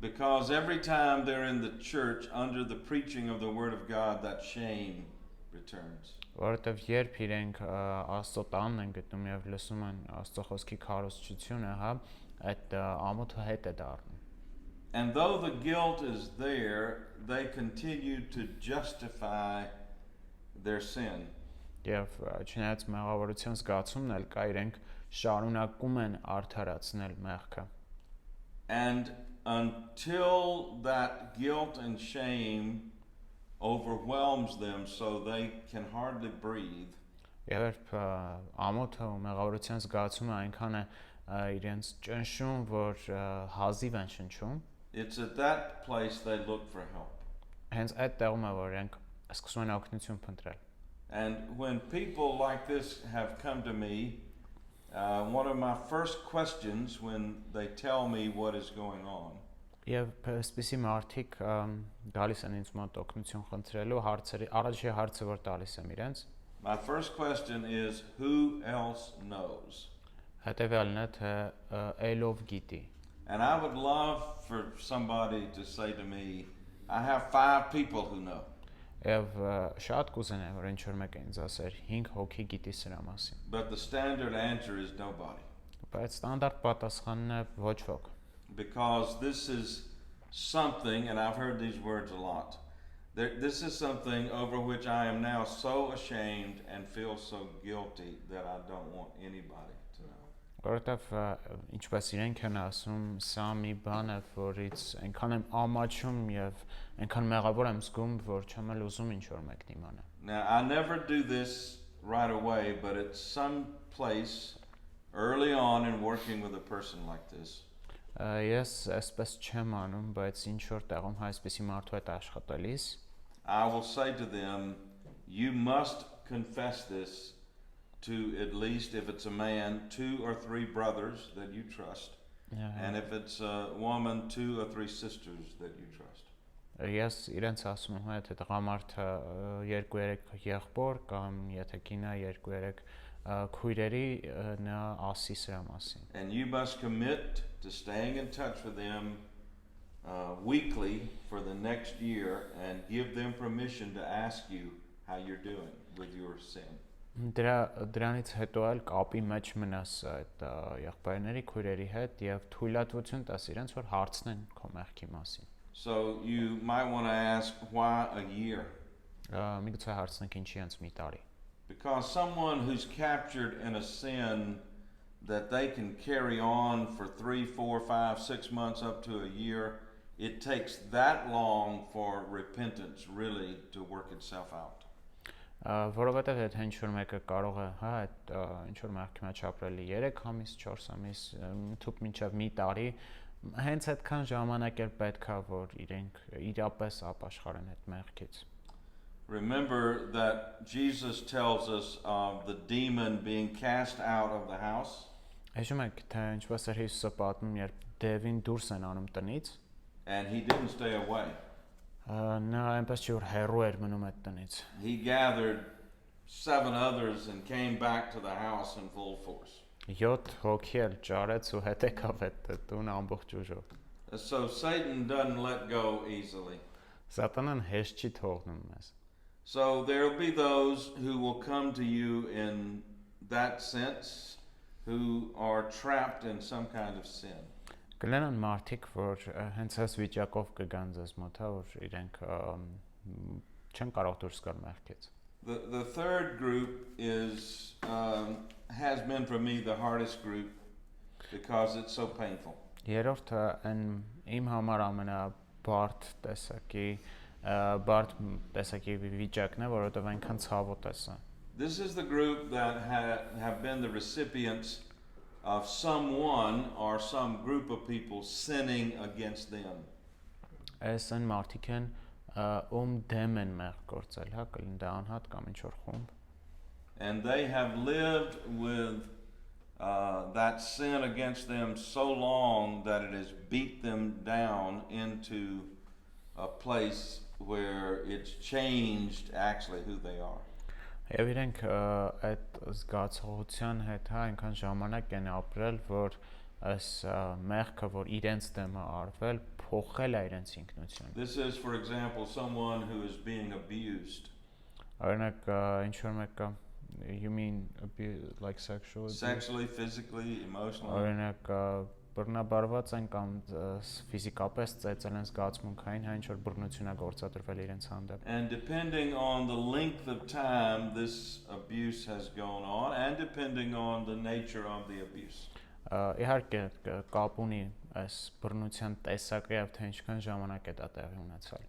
S1: Because every time they're in the church under the preaching of the Word of God, that shame returns.
S2: Որովհետև երբ իրենք Աստծո տանն են գտնում եւ լսում են Աստծո խոսքի քարոզչությունը, հա, այդ ամոթը հետ է դառնում։
S1: And though the guilt is there, they continue to justify their sin.
S2: Եվ չնայած մեղավորության զգացումն էլ կա, իրենք շարունակում են արդարացնել մեղքը։
S1: And until that guilt and shame overwhelms them so they can hardly breathe.
S2: Երբ ամոթը ու մեղավորության զգացումը այնքան է իրենց ճնշում, որ հազիվ են շնչում,
S1: it's at that place they look for help.
S2: Հենց այդ տեղում է, որ իրենք սկսում են օգնություն փնտրել։
S1: And when people like this have come to me, one of my first questions when they tell me what is going on.
S2: Եվ այսպիսի մարդիկ գալիս են ինձ մոտ օգնություն խնդրելու հարցերի, առաջի հարցը որ տալիս եմ իրենց։
S1: My first question is who else knows?
S2: Հետևյալն է, թե ելով գիտի։
S1: And I would love for somebody to say to me, I have 5 people who know.
S2: Եվ շատ կուզենա, որ ինչ որ մեկը ինձ ասեր 5 հոգի գիտի սրա մասին։
S1: But the standard answer is nobody.
S2: Բայց ստանդարտ պատասխանն է ոչ ոք։
S1: Because this is something, and I've heard these words a lot, this is something over which I am now so ashamed and feel so guilty that I don't want anybody to know.
S2: Որովհետև ինչպես իրենք են ասում, սա մի բան է, որից այնքան եմ ամաչում եւ այնքան մեղավոր եմ զգում, որ չեմ էլ ուզում ինչ որ մեկն իմանա։
S1: Now, I never do this right away, but at some place early on in working with a person like this,
S2: Ես այսպես չեմ անում, բայց ինչ որ տեղում այսպեսի մարդու հետ աշխատելիս
S1: I will say to them, you must confess this to at least, if it's a man, 2 or 3 brothers that you trust. And if it's a woman, 2 or 3 sisters that you trust.
S2: Ես իրենց ասում եմ, եթե տղամարդը 2-3 եղբոր կամ եթե կինը 2-3 քույրերի նա ասի սրա մասին.
S1: And you must commit to staying in touch with them weekly for the next year and give them permission to ask you how you're doing with your sin.
S2: Դրանից հետո էլ կապի մեջ մնաս այդ եղբայրների քույրերի հետ եւ թույլատվություն տաս իրենց որ հարցնեն քո մեղքի մասին.
S1: So you might want to ask why a year?
S2: Միգուցե հարցնենք ինչի անց մի տարի.
S1: Because someone who's captured in a sin that they can carry on for 3, 4, 5, 6 months up to a year, it takes that long for repentance really to work itself out.
S2: Որովհետև եթե ինչ-որ մեկը կարող է, հա, այդ ինչ-որ մեղքի մեջ ապրելի 3 ամիս, 4 ամիս, թուք մինչև մի տարի, հենց այդքան ժամանակ էլ պետք է որ իրենք իրապես ապաշխարեն այդ մեղքից.
S1: Remember that Jesus tells us of the demon being cast out of the house.
S2: Հիշում եք, թե ինչպես էր Հիսուսը պատմում, երբ դևին դուրս են անում տնից,
S1: and he didn't stay away.
S2: Նա այնպես չի որ հեռու էր մնում այդ տնից.
S1: He gathered 7 others and came back to the house in full force.
S2: 7 հոգի էլ ճարեց ու հետ եկավ այդ տուն ամբողջ ուժով.
S1: So Satan doesn't let go easily.
S2: Սատանան հեշտ չի թողնում մեզ.
S1: So there will be those who will come to you in that sense who are trapped in some kind of sin.
S2: Կլինեն մարդիկ, որ հենց այս վիճակով կգան ձեզ մոտ, հա, որ իրենք չեն կարող դուրս գալ մեղքից.
S1: The third group is has been for me the hardest group because it's so painful.
S2: Երրորդը այն իմ համար ամենաբարդ տեսակի վիճակն է, որովհետև այնքան ցավոտ է.
S1: This is the group that have been the recipients of someone or some group of people sinning against them.
S2: Այս այն մարդիկ են դեմ են մեղք գործել, հա, կլինի դա անհատ կամ ինչ որ խումբ.
S1: And they have lived with that sin against them so long that it has beat them down into a place where it's changed actually who they are.
S2: Եվ իրենք այդ զգացողության հետ հա այնքան ժամանակ են ապրել, որ այս մեղքը, որ իրենց դեմ է արվել, փոխել է իրենց ինքնությունը.
S1: This is, for example, someone who is being abused.
S2: Օրինակ ինչ որ մեկը you mean like
S1: sexually, physically, emotionally.
S2: Օրինակ բռնաբարված են կամ ֆիզիկապես ծեծել են զգացմունքային, հա ինչ որ բռնություն է գործադրվել իրենց հանդեպ.
S1: And depending on the length of time this abuse has gone on and depending on the nature of the abuse.
S2: Իհարկե կապ ունի այս բռնության տեսակը եւ թե ինչքան ժամանակ է դա տեղի ունեցել.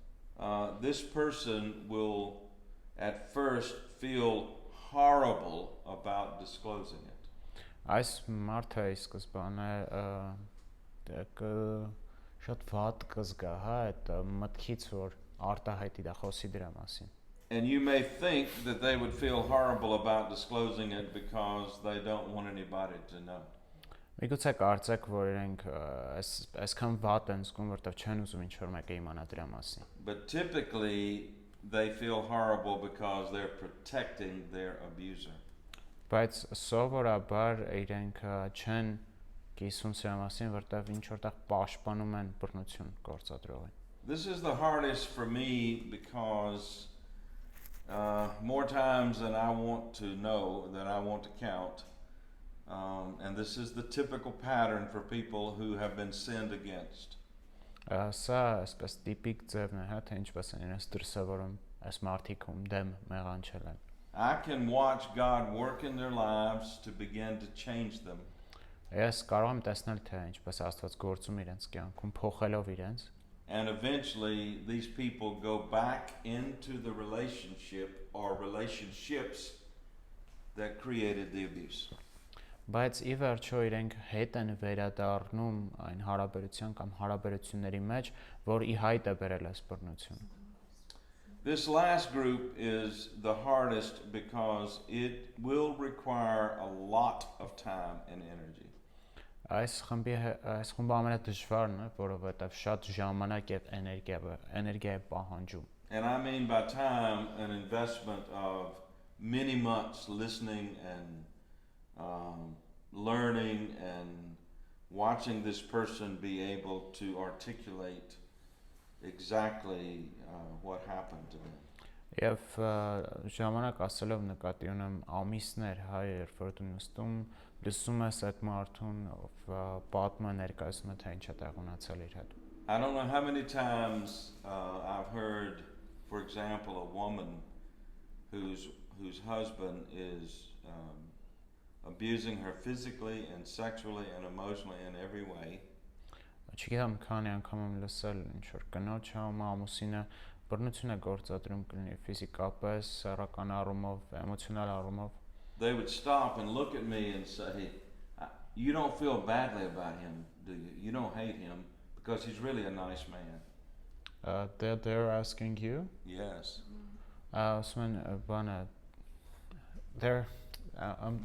S1: This person will at first feel horrible about disclosing it.
S2: Այս մարդը ի սկզբանե շատ վատ կզգա, հա, այդ մտքից որ արտահայտի դա խոսի դրա մասին.
S1: And you may think that they would feel horrible about disclosing it because they don't want anybody to know.
S2: Միգուցե կարծեք, որ իրենք այսքան վատ են զգում, որտեղ չեն ուզում ինչ որ մեկը իմանա դրա մասին.
S1: But typically they feel horrible because they're protecting their abuser.
S2: Բայց սովորաբար իրենք չեն կիսում սրա մասին, որտեղ ինչ որտեղ պաշտպանում են բռնություն գործադրողին.
S1: This is the hardest for me because more times than I want to know, than I want to count, and this is the typical pattern for people who have been sinned against.
S2: Սա այսպես տիպիկ ձևն է, հա, թե ինչպես են իրենց դրսևորում այս մարդիկ ում դեմ մեղանչել են.
S1: I can watch God work in their lives to begin to change them.
S2: Ես կարող եմ տեսնել թե ինչպես Աստված գործում իրենց կյանքում, փոխելով իրենց.
S1: And eventually these people go back into the relationship or relationships that created the abuse.
S2: բայց ի վերջո իրենք հետ են վերադառնում այն հարաբերության կամ հարաբերությունների մեջ, որ ի հայտ է բերել այս բռնությունը։
S1: This last group is the hardest because it will require a lot of time and energy.
S2: Այս խումբը ամենադժվարն է, որովհետև շատ ժամանակ եւ էներգիա է պահանջում։
S1: And I mean by time an investment of many months listening and learning and watching this person be able to articulate exactly what happened to them.
S2: Եվ ժամանակ ասելով նկատի ունեմ ամիսներ երբ որ դու նստում լսում ես այդ մարդուն ով պատմը ներկայացնում է թե ինչ է տեղ ունեցել իր հետ։
S1: I don't know how many times I've heard, for example, a woman whose husband is abusing her physically and sexually and emotionally in every way.
S2: Չգիտեմ քանի անգամ եմ լսել ինչ որ կնոջ ամուսինը բռնություն է գործադրում կլինի ֆիզիկապես, սեռական առումով, էմոցիոնալ առումով։
S1: They would stop and look at me and say, "You don't feel badly about him, do you? You don't hate him because he's really a nice man."
S2: They're asking you?
S1: Yes.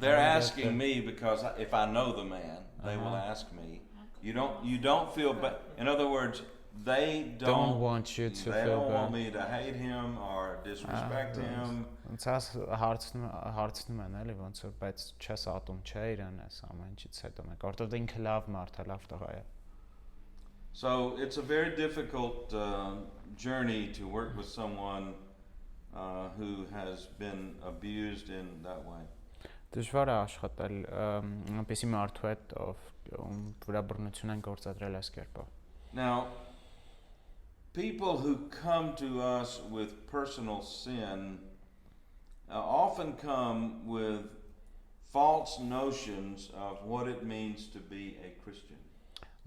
S1: They're asking me because if I know the man, they will ask me. You don't feel bad. In other words, they
S2: don't want you to
S1: they
S2: feel
S1: don't
S2: bad.
S1: want me to hate him or disrespect him.
S2: Հարցնում են էլի ոնց որ բայց չես ատում չէ իրան այս ամեն ինչից հետո մեկ որտեղ ինքը լավ մարդ է, լավ տղա է։
S1: So it's a very difficult journey to work with someone who has been abused in that way.
S2: Դժվար է աշխատել այնպեսի մարդու հետ, ով վրա բռնություն են գործադրել այս կերպով։
S1: Now, people who come to us with personal sin often come with false notions of what it means to be a Christian.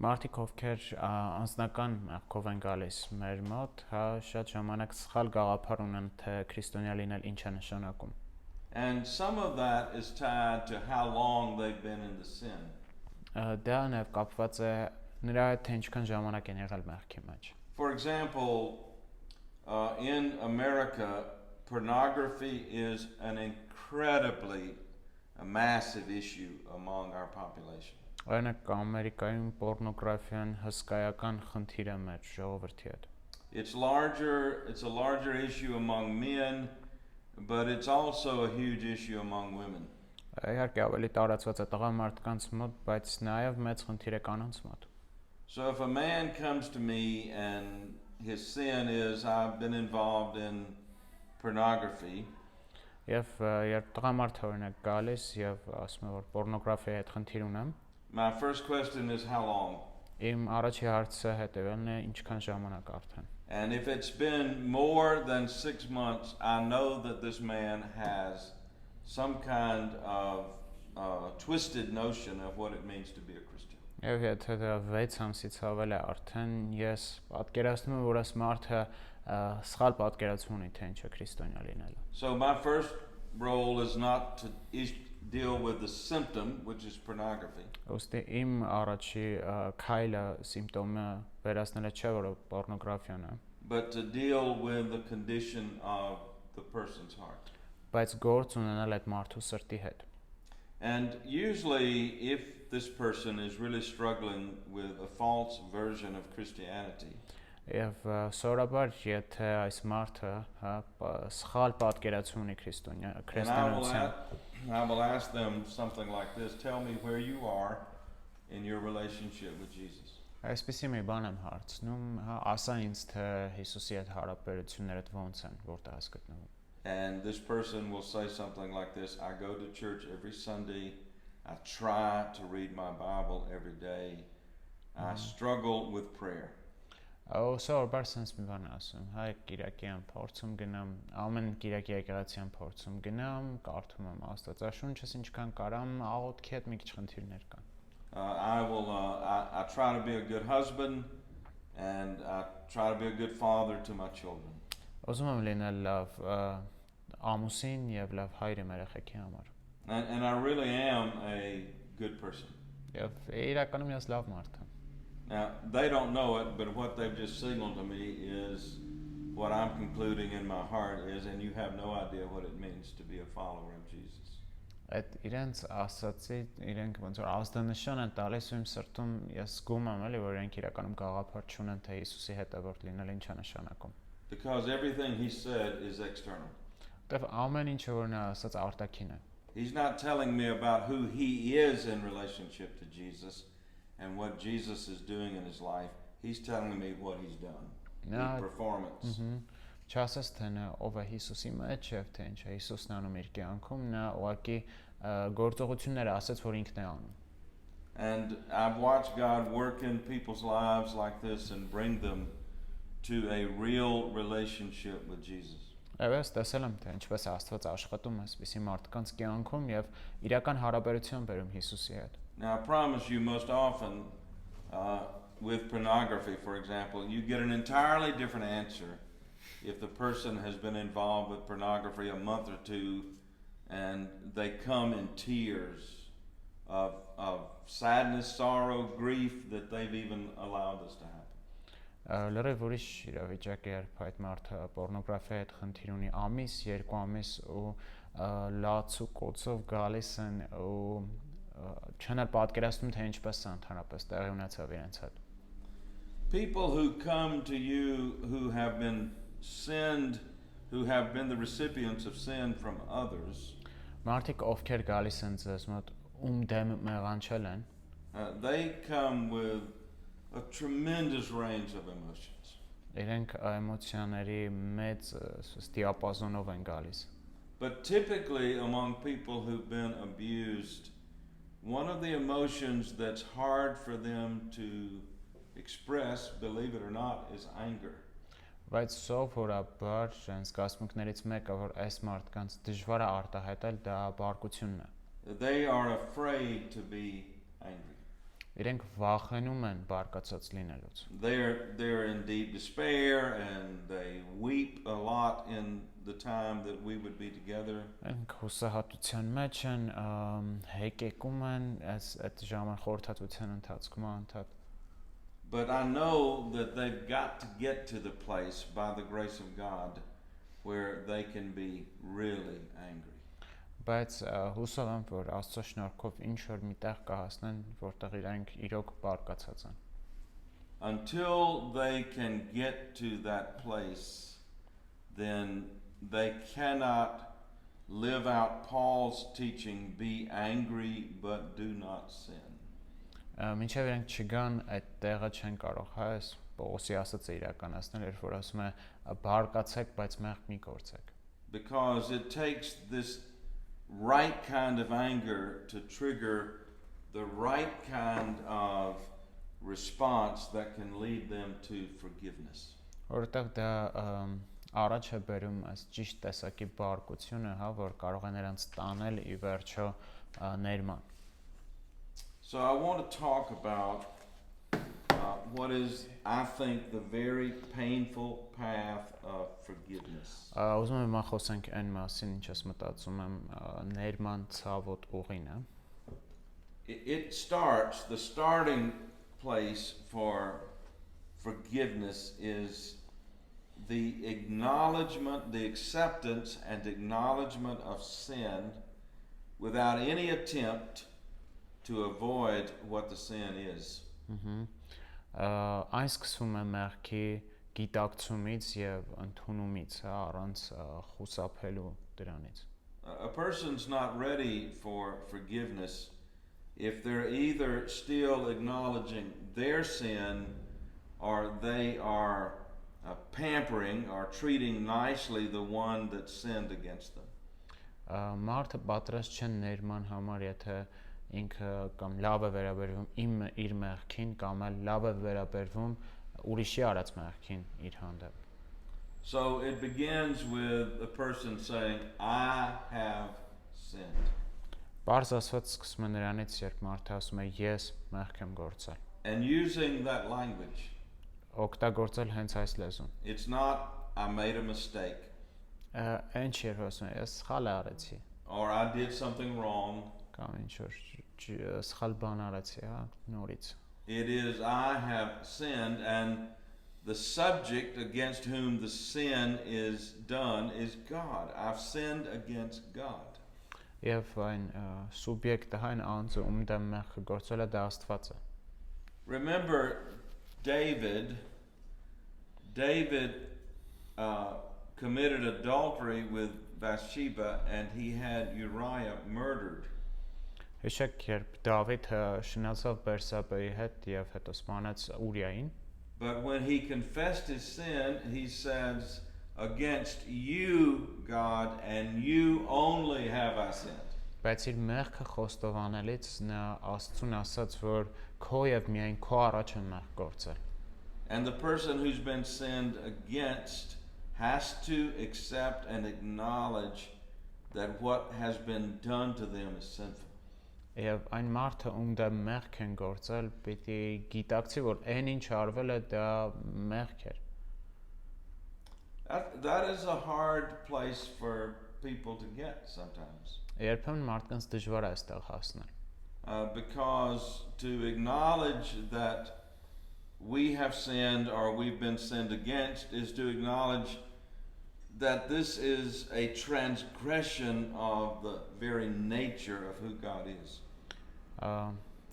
S2: Մարդիկ ովքեր անձնական մեղքով են գալիս մեր մոտ, շատ ժամանակ սխալ գաղափար ունեն թե քրիստոնյա լինել ինչ է նշանակում։
S1: And some of that is tied to how long they've been in the sin.
S2: Դա նաև կապված է նրա հետ թե ինչքան ժամանակ են եղել մեղքի մեջ։
S1: For example, in America, pornography is an incredibly massive issue among our population.
S2: Օրինակ Ամերիկայում պոռնոգրաֆիան հսկայական խնդիր է մեր ժողովրդի հետ։
S1: It's a larger issue among men, but it's also a huge issue among women.
S2: Իհարկե ավելի տարածված է տղամարդկանց մոտ, բայց նաև մեծ խնդիր է կանանց մոտ։
S1: So if a man comes to me and his sin is I've been involved in pornography,
S2: Եվ երբ տղամարդը օրինակ գալիս եւ ասում է որ պոռնոգրաֆիայի հետ խնդիր ունեմ,
S1: my first question is how long?
S2: Իմ առաջի հարցը հետեւելն է ինչքան ժամանակ արդեն։
S1: And if it's been more than 6 months, I know that this man has some kind of twisted notion of what it means to be a Christian.
S2: Եվ եթե դա 6 ամսից ավել է արդեն ես պատկերացնում եմ որ այս մարդը սխալ պատկերացում ունի թե ինչ է քրիստոնյա լինելը։
S1: So my first role is not to deal with the symptom, which is pornography.
S2: Ոստի իմ առաջի քայլը սիմպտոմը վերացնելը չէ որ պոռնոգրաֆիան է,
S1: but to deal with the condition of the person's heart.
S2: Բայց գործ ունենալ այդ մարդու սրտի հետ։
S1: And usually if this person is really struggling with a false version of Christianity,
S2: Եվ սովորաբար եթե այս մարդը սխալ պատկերացում ունի քրիստոնեության,
S1: I will ask them something like this: tell me where you are in your relationship with Jesus.
S2: Այսպեսի մի բան եմ հարցնում, ասա ինձ թե Հիսուսի հետ հարաբերություններդ ոնց են, որտեղ ես գտնվում։
S1: And this person will say something like this: I go to church every Sunday. I try to read my Bible every day. I struggle with prayer.
S2: Սովորաբար sense մի բան ասում, հայ Կիրակի եմ փորձում գնամ, ամեն Կիրակի եկեղեցի եմ փորձում գնամ, կարդում եմ Աստվածաշունչս ինչքան կարամ, աղոթքի հետ մի քիչ խնդիրներ կան։
S1: I try to be a good husband and I try to be a good father to my children.
S2: Ուզում եմ լինել լավ ամուսին եւ լավ հայր իմ երեխեքի համար։
S1: And I really am a good person.
S2: Եվ իրականում ես լավ մարդ եմ։
S1: Now, they don't know it, but what they've just signaled to me is what I'm concluding in my heart is, and you have no idea what it means to be a follower of Jesus.
S2: Այդ իրենց ասացի, իրենք ոնց որ ազդանշան են տալիս ու իմ սրտում ես զգում եմ էլի, որ իրենք իրականում գաղափար չունեն, թե Հիսուսի հետևորդ լինել ինչ է նշանակում։
S1: Because everything he said is external.
S2: Որտեվ ամեն ինչը որ նա ասաց արտաքին է։
S1: He's not telling me about who he is in relationship to Jesus and what Jesus is doing in his life. He's telling me what he's done. His performance.
S2: Չասես թե նա ով է Հիսուսի մեջ եւ թե ինչ է Հիսուսն անում իր կյանքում, նա ուղղակի գործողությունները ասաց, որ ինքն է անում։
S1: And I've watched God work in people's lives like this and bring them to a real relationship with Jesus.
S2: Ես տեսել եմ թե ինչպես Աստված աշխատում է այսպիսի մարդկանց կյանքում եւ իրական հարաբերություն բերում Հիսուսի հետ։
S1: Now I promise you most often with pornography, for example, you get an entirely different answer if the person has been involved with pornography a month or two and they come in tears of sadness, sorrow, grief that they've even allowed this to happen.
S2: Լրիվ ուրիշ իրավիճակ է, երբ այդ մարդը պորնոգրաֆիայի հետ խնդիր ունի ամիս, 2 ամիս ու լաց ու կոծով գալիս են ու չեն պատկերացնում թե ինչպես է ընդհանրապես տեղի ունեցավ իրենց հետ։
S1: People who come to you who have been sinned, who have been the recipients of sin from others.
S2: Մարդիկ ովքեր գալիս են ձեզ մոտ դեմ մեղանչել են,
S1: they come with a tremendous range of emotions.
S2: Իրենք էմոցիաների մեծ դիապազոնով են գալիս։
S1: But typically among people who've been abused, one of the emotions that's hard for them to express, believe it or not, is anger.
S2: Բայց սովորաբար զգացմունքներից մեկը, որ այս մարդկանց դժվար է արտահայտել, դա բարկությունն է։
S1: They are afraid to be angry.
S2: Իրենք վախենում են բարկացած լինելուց։
S1: They're in deep despair and they weep a lot in the time that we would be together.
S2: Իրենք հուսահատության մեջ են, հեկեկում են այդ ժամանակ խորհրդատվության ընթացքում անդադ։
S1: But I know that they've got to get to the place by the grace of God where they can be really angry.
S2: Բայց հուսով եմ, որ Աստծո շնորհքով ինչ որ միտեղ կհասնեն, որտեղ իրենք իրոք բարկացած են։
S1: Until they can get to that place, then they cannot live out Paul's teaching, be angry but do not sin.
S2: Մինչև իրենք չգան այդ տեղը չեն կարող հայս Պողոսի ասածը իրականացնել, երբ որ ասում է բարկացեք, բայց մեղք մի գործեք։
S1: Because it takes this right kind of anger to trigger the right kind of response that can lead them to forgiveness.
S2: Որովհետև դա առաջ է բերում այս ճիշտ տեսակի բարկությունը, հա, որ կարող է նրանց տանել ի վերջո ներման։
S1: So I want to talk about what is, I think, the very painful path of forgiveness.
S2: Ուզում եմ խոսենք այն մասին, ինչ ես մտածում եմ ներման ցավոտ ուղին է։
S1: It starts, the starting place for forgiveness is the acknowledgement, the acceptance and acknowledgement of sin without any attempt to avoid what the sin is.
S2: Այն սկսվում է մեղքի գիտակցումից եւ ընդունումից, հա, առանց խուսափելու դրանից։
S1: A person's not ready for forgiveness if they're either still acknowledging their sin or they are pampering or treating nicely the one that sinned against them.
S2: Մարդը պատրաստ չեն ներման համար, եթե ինքը կամ լավ է վերաբերվում իր մեղքին կամ լավ է վերաբերվում ուրիշի արած մեղքին իր հանդեպ։
S1: So it begins with a person saying, I have sinned.
S2: Բարձ ասված սկսում է նրանից, երբ մարդը ասում է ես մեղք եմ գործել։
S1: And using that language.
S2: Օգտագործել հենց այս լեզուն։
S1: It's not I made a mistake.
S2: Ինչ երբ ասում է ես սխալ արեցի։
S1: Or I did something wrong.
S2: կամ ինչ որ սխալ բան արեցի, հա, նորից։
S1: It is I have sinned, and the subject against whom the sin is done is God. I've sinned against God.
S2: Եվ այն սուբյեկտը հայն անձը ում դեմ մեղքը գործել է դա Աստված է։
S1: Remember David committed adultery with Bathsheba, and he had Uriah murdered.
S2: Հիշեք, երբ Դավիթը շնացավ Բերսաբեի հետ եւ հետո սպանեց Ուրիային,
S1: But when he confessed his sin, he says, against you, God, and you only have I sinned.
S2: բայց իր մեղքը խոստովանելից նա Աստծուն ասաց, որ քո եւ միայն քո առաջ եմ մեղք գործել։
S1: And the person who's been sinned against has to accept and acknowledge that what has been done to them is sinful.
S2: Եվ այն մարդը, ում դեմ մեղք են գործել, պիտի գիտակցի, որ այն ինչ արվել է դա մեղք էր։
S1: That is a hard place for people to get sometimes.
S2: Երբեմն մարդկանց դժվար է այստեղ հասնել։
S1: Because to acknowledge that we have sinned or we've been sinned against is to acknowledge that this is a transgression of the very nature of who God is.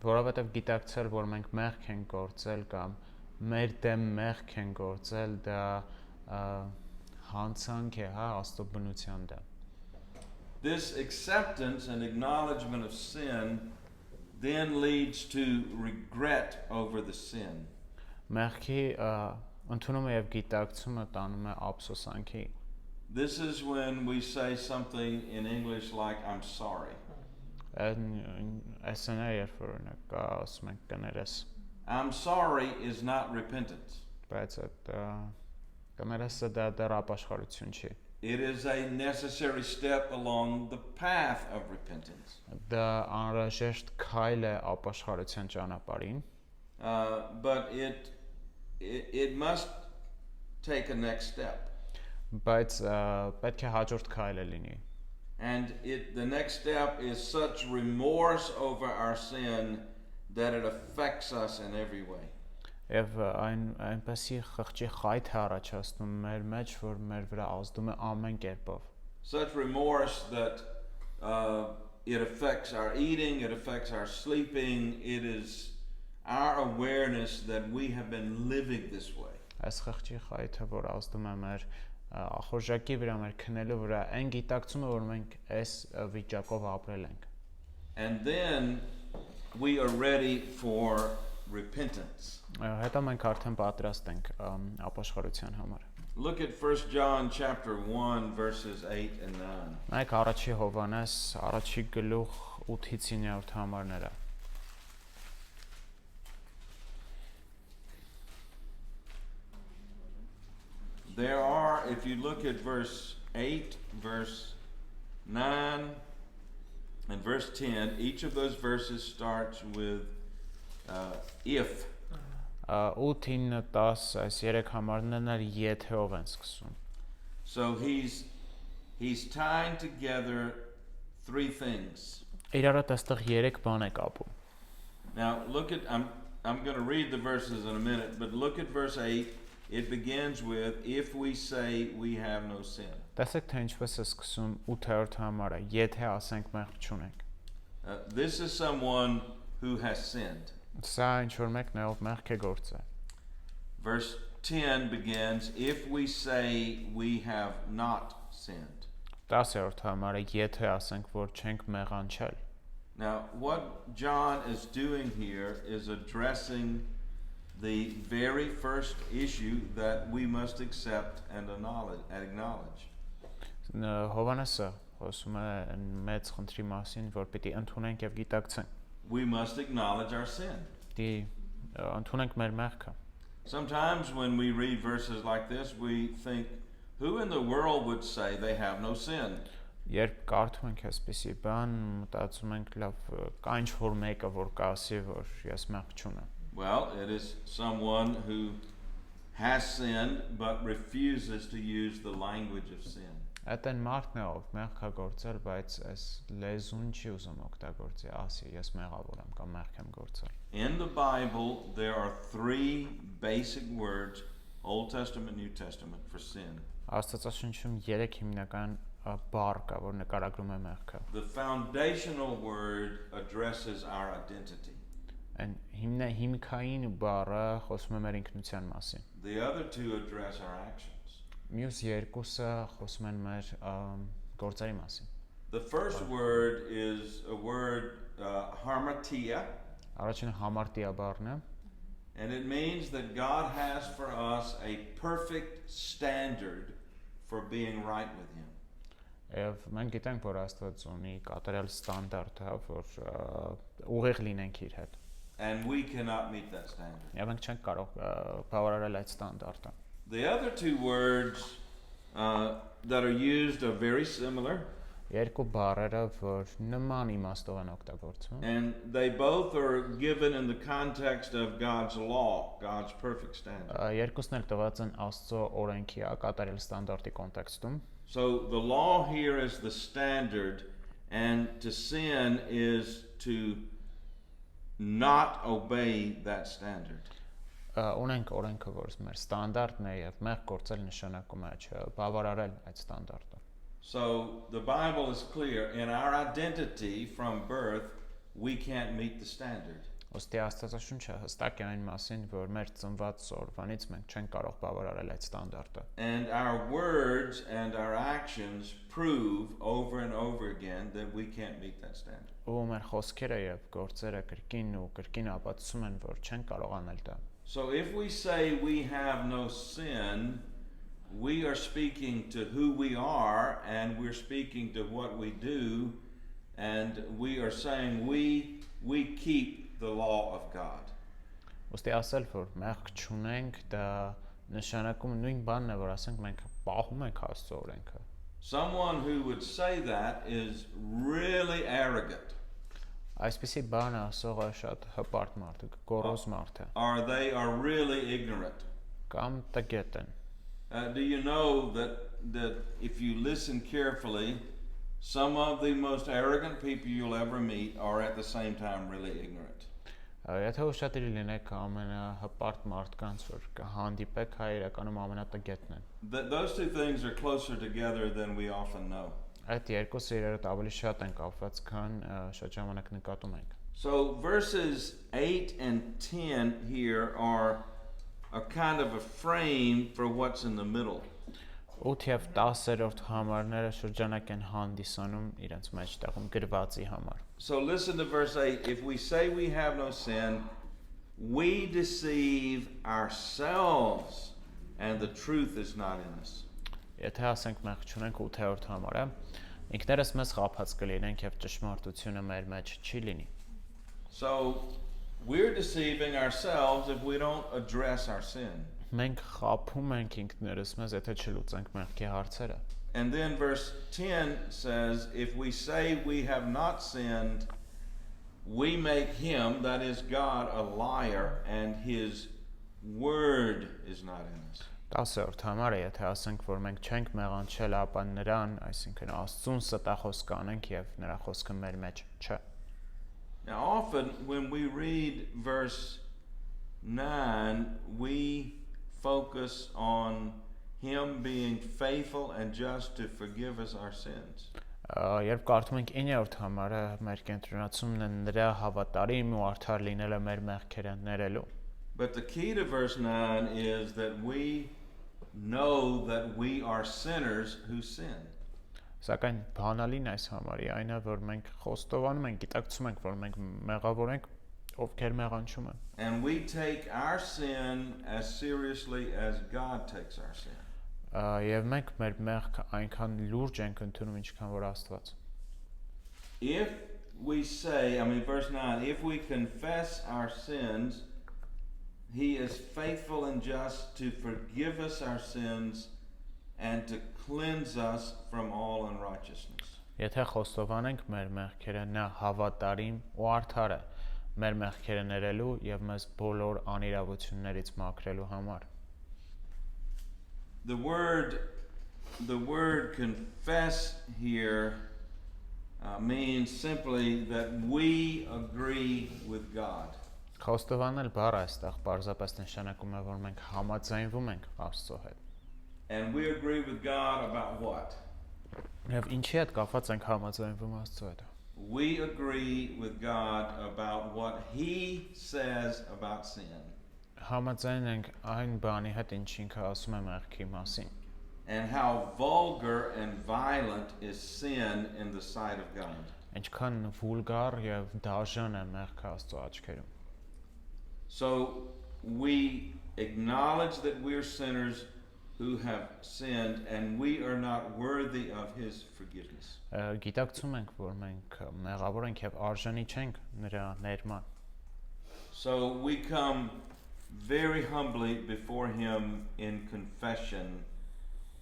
S2: Որովհետև գիտակցել, որ մենք մեղք ենք գործել կամ մեր դեմ մեղք են գործել, դա հանցանք է, հա, Աստծո բնության դեմ։
S1: This acceptance and acknowledgement of sin then leads to regret over the sin.
S2: Մեղքի ընդունումը եւ գիտակցումը տանում է ափսոսանքի։
S1: This is when we say something in English like I'm sorry.
S2: Այսինքն երբ որ օրինակ ասում ենք կներես։
S1: I'm sorry is not repentance.
S2: Բայց այդ կներեսը դա դեռ ապաշխարություն չի։
S1: It is a necessary step along the path of repentance.
S2: Դա անհրաժեշտ քայլ է ապաշխարության ճանապարհին։
S1: But it must take a next step.
S2: Բայց պետք է հաջորդ քայլը լինի։
S1: And the next step is such remorse over our sin that it affects us in every way.
S2: Եվ այնպեսի խղճի խայթ է առաջացնում մեր մեջ, որ մեր վրա ազդում է ամեն կերպով։
S1: Such remorse that it affects our eating, it affects our sleeping, it is our awareness that we have been living this way.
S2: Այս խղճի խայթը, որ ազդում է մեր ախորժակի վրա, մեր քնելու վրա, այն գիտակցումը, որ մենք այս վիճակով ապրել ենք։
S1: And then we are ready for repentance.
S2: Հետո մենք արդեն պատրաստ ենք ապաշխարության համար։
S1: Look at 1 John chapter 1 verses 8 and 9.
S2: Նայեք առաջի Հովհաննես առաջի գլուխ 8-ից 9 համարները։
S1: There are, if you look at verse 8, verse 9, and verse 10, each of those verses starts with if.
S2: 8, 9, 10 այս երեք համարներն էլ եթեով են սկսում։
S1: So he's tying together three things.
S2: Իրար հետ այստեղ 3 բան է կապում։
S1: Now look at, I'm going to read the verses in a minute, but look at verse 8. It begins with, if we say we have no sin.
S2: Տեսեք թե ինչպես է սկսում 8-րդ համարը, եթե ասենք մեղք չունենք։
S1: This is someone who has sinned.
S2: Սա ինչ որ մեկն է, ով մեղք է գործել։
S1: Verse 10 begins, if we say we have not sinned.
S2: 10-րդ համարը, եթե ասենք, որ չենք մեղանչել։
S1: Now, what John is doing here is addressing the very first issue that we must accept and acknowledge.
S2: Հովհաննեսը խոսում է մեծ խնդրի մասին, որ պիտի ընդունենք եւ գիտակցենք։
S1: We must acknowledge our sin.
S2: Պիտի ընդունենք մեր մեղքը։
S1: Sometimes when we read verses like this, we think, who in the world would say they have no sin?
S2: Երբ կարդում ենք այսպիսի բան, մտածում ենք լավ, կա ինչ որ մեկը որ կասի, որ ես մեղք չունեմ։
S1: Well, it is someone who has sinned but refuses to use the language of sin.
S2: Այդ են մարդն է ով մեղք է գործել, բայց այս լեզուն չի ուզում օգտագործի, ասի ես մեղավոր եմ կամ մեղք եմ գործել։
S1: In the Bible, there are three basic words, Old Testament, New Testament, for sin.
S2: Աստվածաշնչում 3 հիմնական բառ կա, որ նկարագրում է մեղքը։
S1: The foundational word addresses our identity.
S2: Այն հիմքային բառը խոսում է մեր ինքնության մասին։
S1: The other two address our actions.
S2: Մյուս երկուսը խոսում են մեր գործերի մասին։
S1: The first word is a word, harmatia,
S2: Առաջինը համարտիա բառն է,
S1: and it means that God has for us a perfect standard for being right with Him.
S2: Եվ մենք գիտենք, որ Աստված ունի կատարյալ ստանդարտ, որ ուղիղ լինենք իր հետ։
S1: And we cannot meet that standard.
S2: Եվ մենք չենք կարող բավարարել այդ ստանդարտը։
S1: The other two words that are used are very similar,
S2: Երկու բառերը, որ նման իմաստով են օգտագործվում,
S1: and they both are given in the context of God's law, God's perfect standard.
S2: երկուսն էլ տված են Աստծո օրենքի կատարյալ ստանդարտի կոնտեքստում։
S1: So the law here is the standard, and to sin is to not obey that standard.
S2: Ունենք օրենքը, որ մեր ստանդարտն է եւ մեղք գործել նշանակում է չբավարարել այդ ստանդարտը։
S1: So the Bible is clear, in our identity from birth, we can't meet the standard.
S2: Ոստի Աստվածաշունչը հստակ է այն մասին, որ մեր ծնված օրվանից մենք չենք կարող բավարարել այդ ստանդարտը։
S1: And our words and our actions prove over and over again that we can't meet that standard.
S2: Ու մեր խոսքերը եւ գործերը կրկին ապացուցում են, որ չեն կարող անել դա։
S1: So if we say we have no sin, we are speaking to who we are, and we're speaking to what we do, and we are saying we keep the law of God.
S2: Ոստի ասել, որ մեղք չունենք, դա նշանակում նույն բանն է, որ ասենք մենք պահում ենք Աստծո օրենքը։
S1: Someone who would say that is really arrogant.
S2: Այսպեսի բանը ասողը շատ հպարտ մարդ է, գոռոզ մարդ է,
S1: Or they are really ignorant.
S2: կամ տգետ են։
S1: Do you know that if you listen carefully, some of the most arrogant people you'll ever meet are at the same time really ignorant.
S2: Եթե ուշադիր լինեք ամենահպարտ մարդկանց, որ կհանդիպեք, հայ իրականում ամենատգետն են։
S1: Those two things are closer together than we often know.
S2: Այդ երկուսը իրարդ ավելի շատ են կապված, քան շատ ժամանակ նկատում ենք։
S1: So verses 8 and 10 here are a kind of a frame for what's in the middle.
S2: 8 եւ 10-րդ համարները շրջանակ են հանդիսանում իրենց մեջտեղում գրվածի համար։
S1: So listen to verse 8. If we say we have no sin, we deceive ourselves, and the truth is not in us.
S2: Եթե ասենք մեղք չունենք 8-րդ համարը, ինքներս մեզ խաբած կլինենք եւ ճշմարտությունը մեր մեջ չի լինի։
S1: So we're deceiving ourselves if we don't address our sin.
S2: Մենք խաբում ենք ինքներս մեզ, եթե չլուծենք մեղքի հարցերը։
S1: And then verse 10 says, if we say we have not sinned, we make him, that is God, a liar, and his word is not in us.
S2: 10-րդ համարը, եթե ասենք, որ մենք չենք մեղանչել, ապա նրան, այսինքն Աստծուն ստախոս կանենք եւ նրա խոսքը մեր մեջ չէ։
S1: Now often when we read verse 9, we focus on him being faithful and just to forgive us our sins.
S2: Երբ կարդում ենք 9-րդ համարը, մեր կենտրոնացումն է նրա հավատարիմ ու արդար լինելը մեր մեղքերը ներելու։
S1: But the key to verse 9 is that we know that we are sinners who sin.
S2: Սակայն բանալին այս համարի այն է, որ մենք խոստովանում ենք, գիտակցում ենք, որ մենք մեղավոր ենք, ովքեր մեղանչում են։
S1: And we take our sin as seriously as God takes our sin.
S2: Եվ մենք մեր մեղքը այնքան լուրջ ենք ընդունում, ինչքան որ Աստված։
S1: If we say, verse 9, if we confess our sins, he is faithful and just to forgive us our sins and to cleanse us from all unrighteousness.
S2: Եթե խոստովանենք մեր մեղքերը, նա հավատարիմ ու արդար է մեր մեղքերը ներելու եւ մեզ բոլոր անիրավություններից մաքրելու համար։
S1: The word the word confess here means simply that we agree with God.
S2: Խոստովանել բառը այստեղ պարզապես նշանակում է, որ մենք համաձայնվում ենք Աստծո հետ։
S1: And we agree with God about what?
S2: Եվ ինչի հետ կապված ենք համաձայնվում Աստծո հետ։
S1: We agree with God about what He says about sin.
S2: Համաձայն ենք այն բանի հետ, ինչ ինքը ասում է մեղքի մասին։
S1: And how vulgar and violent is sin in the sight of God.
S2: Ինչքան վուլգար եւ դաժան է մեղքը Աստծո աչքերում։
S1: So we acknowledge that we're sinners who have sinned and we are not worthy of His forgiveness.
S2: Գիտակցում ենք, որ մենք մեղավոր ենք եւ արժանի չենք նրա ներման։
S1: So we come very humbly before Him in confession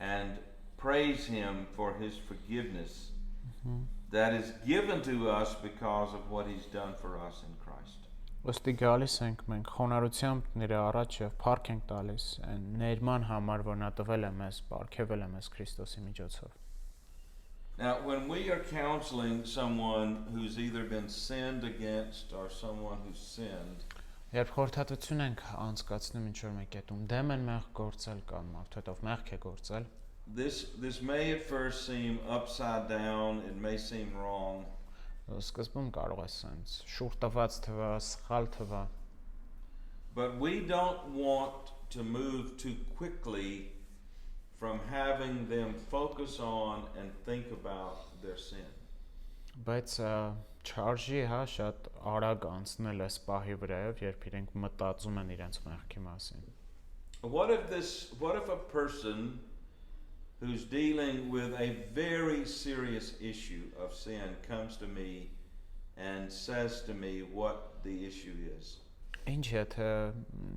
S1: and praise Him for His forgiveness that is given to us because of what He's done for us in Christ.
S2: Ոստի գալիս ենք մենք խոնարհությամբ նրա առաջ եւ փառք ենք տալիս այն ներման համար, որ նա տվել է մեզ, ապարգևել է մեզ Քրիստոսի միջոցով։
S1: Now, when we are counseling someone who's either been sinned against or someone who's sinned,
S2: Երբ խորհրդատվություն ենք անցկացնում ինչ-որ մեկետում, դեմ են մեղք գործել կամ մարդու հետով մեղք է գործել,
S1: this may at first seem upside down, it may seem wrong.
S2: Սկզբում կարող է սենց շուռ տված թվա, սխալ թվա,
S1: But we don't want to move too quickly from having them focus on and think about their sin.
S2: բայց չարժի հա շատ արագ անցնել այս պահի վրայով, երբ իրենք մտածում են իրենց մեղքի մասին։
S1: What if a person who's dealing with a very serious issue of sin comes to me and says to me what the issue is?
S2: Ինչ եթե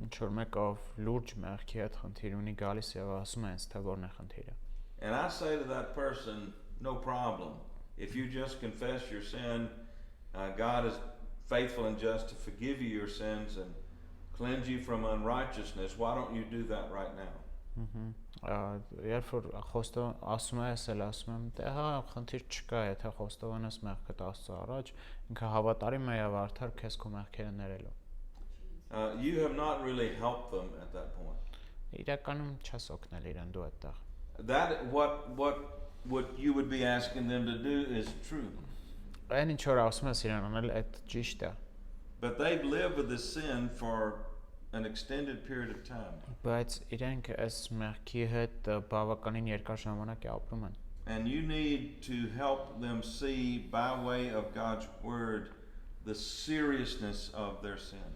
S2: ինչ-որ մեկով լուրջ մեղքի հետ խնդիր ունի գալիս եւ ասում է ինձ թե որն է խնդիրը։
S1: And I say to that person, no problem. If you just confess your sin, God is faithful and just to forgive you your sins and cleanse you from unrighteousness. Why don't you do that right now?
S2: Երբ որ խոստով ասում է, ասում եմ, դե հա, խնդիր չկա, եթե խոստովանես մեղքդ Աստծո առաջ, ինքը հավատարիմ է եւ արդար քեզ քո մեղքերը ներելու։
S1: You have not really helped them at that point.
S2: Իրականում չես օգնել իրեն դու այդտեղ։
S1: That what you would be asking them to do is true.
S2: Այն ինչ որ ասում ես իրեն անել, այդ ճիշտ է։
S1: But they've lived with this sin for an extended period of time.
S2: Բայց իրենք այս մեղքի հետ բավականին երկար ժամանակ է ապրում են։
S1: And you need to help them see by way of God's word the seriousness of their sin.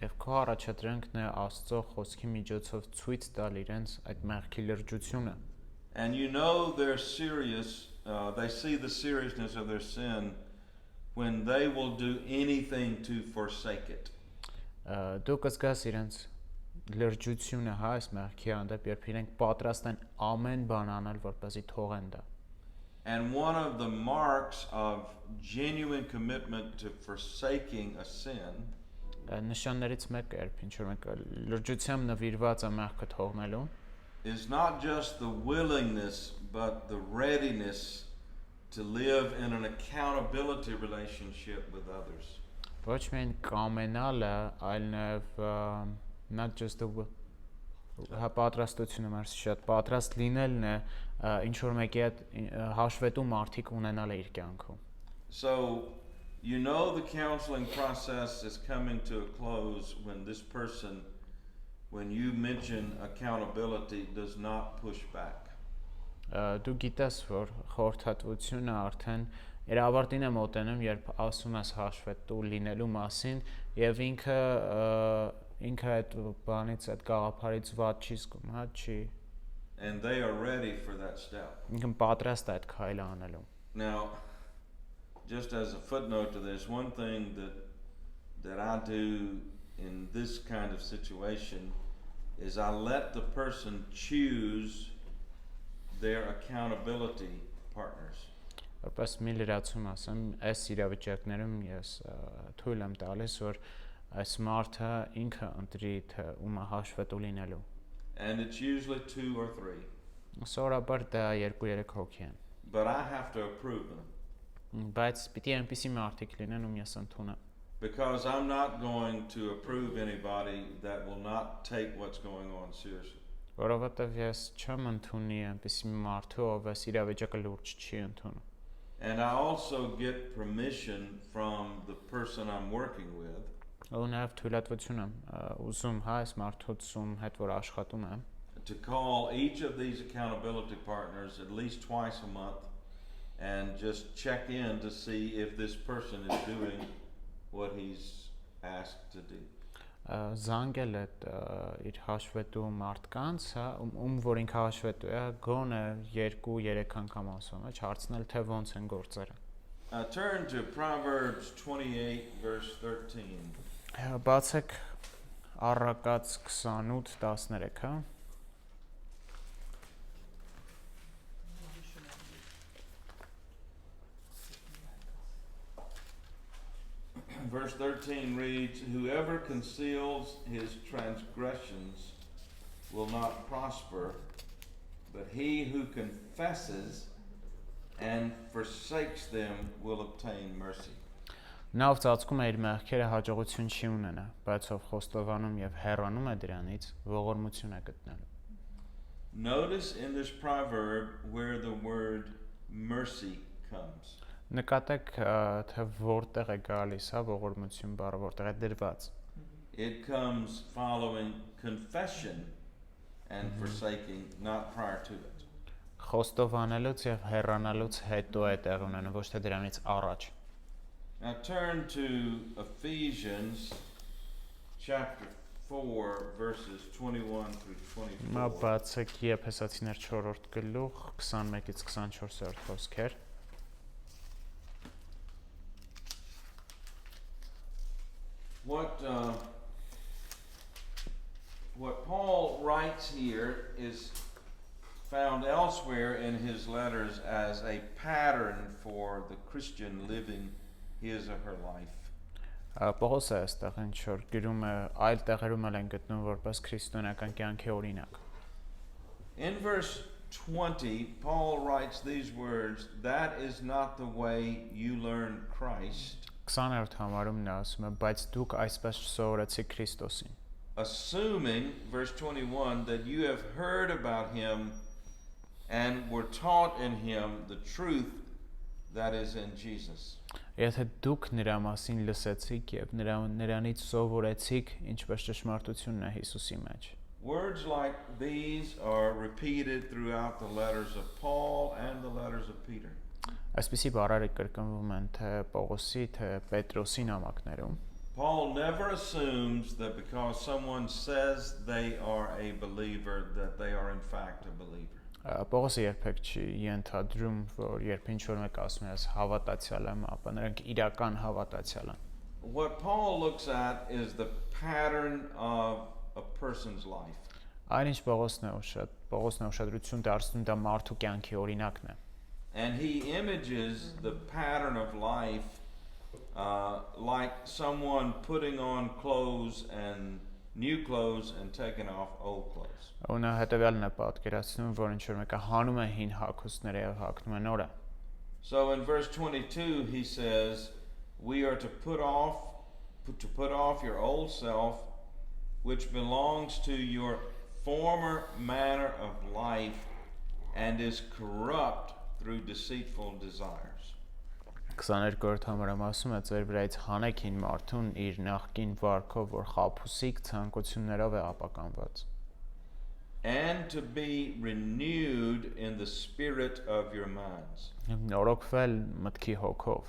S2: Եվ քո առաջադրանքն է Աստծո խոսքի միջոցով ցույց տալ իրենց այդ մեղքի լրջությունը։
S1: And you know they're serious, they see the seriousness of their sin when they will do anything to forsake it.
S2: Դու կզգաս իրենց լրջությունը հա այս մեղքի հանդեպ, երբ իրենք պատրաստ են ամեն բան անել, որպեսզի թողեն դա։
S1: And one of the marks of genuine commitment to forsaking a sin
S2: Նշաններից մեկը, երբ ինչ-որ մեկը լրջությամբ նվիրված է մեղքը թողնելու,
S1: is not just the willingness but the readiness to live in an accountability relationship with others.
S2: Ոչ միայն կամենալը, այլ նաև not just the պատրաստությունը մարդ շատ պատրաստ լինելն է ինչ որ մեկի հետ հաշվետու մարդիկ ունենալը իր կյանքում։
S1: So you know the counseling process is coming to a close when this person, when you mention accountability, does not push back.
S2: Դու գիտես, որ խորհրդատվությունը արդեն իր ավարտին է մոտենում, երբ ասում ես հաշվետու լինելու մասին, եւ ինքը այդ բանից, այդ գաղափարից ված չի զգում, հա, չի։
S1: And they are ready for that step.
S2: Ինքն պատրաստ է այդ քայլը անելու։
S1: Now, just as a footnote to this, one thing that I do in this kind of situation is I let the person choose their accountability partners.
S2: Որպես մի լրացում ասեմ, այս իրավիճակներում ես թույլ եմ տալիս, որ այս մարդը ինքը ընտրի թե ում հաշվետու լինելու։
S1: And it's usually 2 or 3.
S2: Սովորաբար դա 2-3 հոգի են։
S1: but I have to approve them.
S2: Բայց պիտի այնպիսի մարդիկ լինեն, ում ես ընդունեմ։
S1: Because I'm not going to approve anybody that will not take what's going on seriously.
S2: Որովհետև ես չեմ ընդունի այնպիսի մարդու, ով այս իրավիճակը լուրջ չի ընդունում։
S1: And I also get permission from the person I'm working with
S2: Ու նաև թույլատվություն եմ ուզում, հա, այս մարդուց ում հետ որ աշխատում եմ,
S1: to call each of these accountability partners at least twice a month and just check in to see if this person is doing what he's asked to do.
S2: Զանգել այդ իր հաշվետու մարդկանց, հա, որ ինքը հաշվետու է, գոնե 2-3 անգամ ամսվա մեջ հարցնել, թե ոնց են գործերը։
S1: Turn to Proverbs 28 verse 13.
S2: Բացեք Առակաց 28:13, հա։
S1: Verse 13 reads, "Whoever conceals his transgressions will not prosper, but he who confesses and forsakes them will obtain mercy."
S2: Նա ով ծածկում է իր մեղքերը հաջողություն չի ունենա, բայց ով խոստովանում եւ հեռանում է դրանից, ողորմություն է գտնելու։
S1: Notice in this proverb where the word mercy comes.
S2: Նկատեք, թե որտեղ է գալիս, հա, ողորմություն բառը, որտեղ է դրված։
S1: It comes following confession and forsaking, not prior to it.
S2: Խոստովանելուց եւ հեռանալուց հետո է տեղ ունենում, ոչ թե դրանից առաջ։
S1: Now turn to Ephesians chapter 4 verses 21 through 24.
S2: Մա բացեք Եփեսացիներ 4-րդ գլուխ 21-ից 24-րդ խոսքեր։
S1: What Paul writes here is found elsewhere in his letters as a pattern for the Christian living his or her life.
S2: Պողոսը այստեղ ինչ որ գրում է, այլ տեղերում էլ են գտնում որպես քրիստոնեական կյանքի օրինակ։
S1: In verse 20, Paul writes these words, "That is not the way you learn Christ."
S2: 20-րդ համարում նա ասում է, բայց դուք այսպես սովորեցիք Քրիստոսին։
S1: Assuming, verse 21, that you have heard about him and were taught in him the truth that is in Jesus.
S2: Եթե դուք նրա մասին լսեցիք եւ նրանից սովորեցիք, ինչպես ճշմարտությունն է Հիսուսի մեջ։
S1: Words like these are repeated throughout the letters of Paul and the letters of Peter.
S2: Այսպիսի բառերը կրկնվում են թե Պողոսի, թե Պետրոսի նամակներում։
S1: Paul never assumes that because someone says they are a believer that they are in fact a believer.
S2: Պողոսը երբեք չի ենթադրում, որ երբ ինչ-որ մեկ ասում է, հավատացյալ եմ, ապա նրանք իրական հավատացյալ են։
S1: What Paul looks at is the pattern of a person's life.
S2: Այն ինչ Պողոսն է ուշադրություն դարձնում դա մարդու կյանքի օրինակն է։
S1: And he images the pattern of life like someone putting on clothes and new clothes and taking off old clothes.
S2: Ու նա հետևյալն է պատկերացնում, որ ինչ-որ մեկը հանում է հին հագուստները եւ հագնում է նորը։
S1: So in verse 22 he says, "We are to put off your old self, which belongs to your former manner of life and is corrupt through deceitful desires."
S2: 22-րդ համարում ասում է, ձեր վրայից հանեք հին մարդուն իր նախկին վարքով, որ խաբուսիկ ցանկություններով է ապականված։
S1: And to be renewed in the spirit of your minds.
S2: Նորոգվել մտքի հոգով։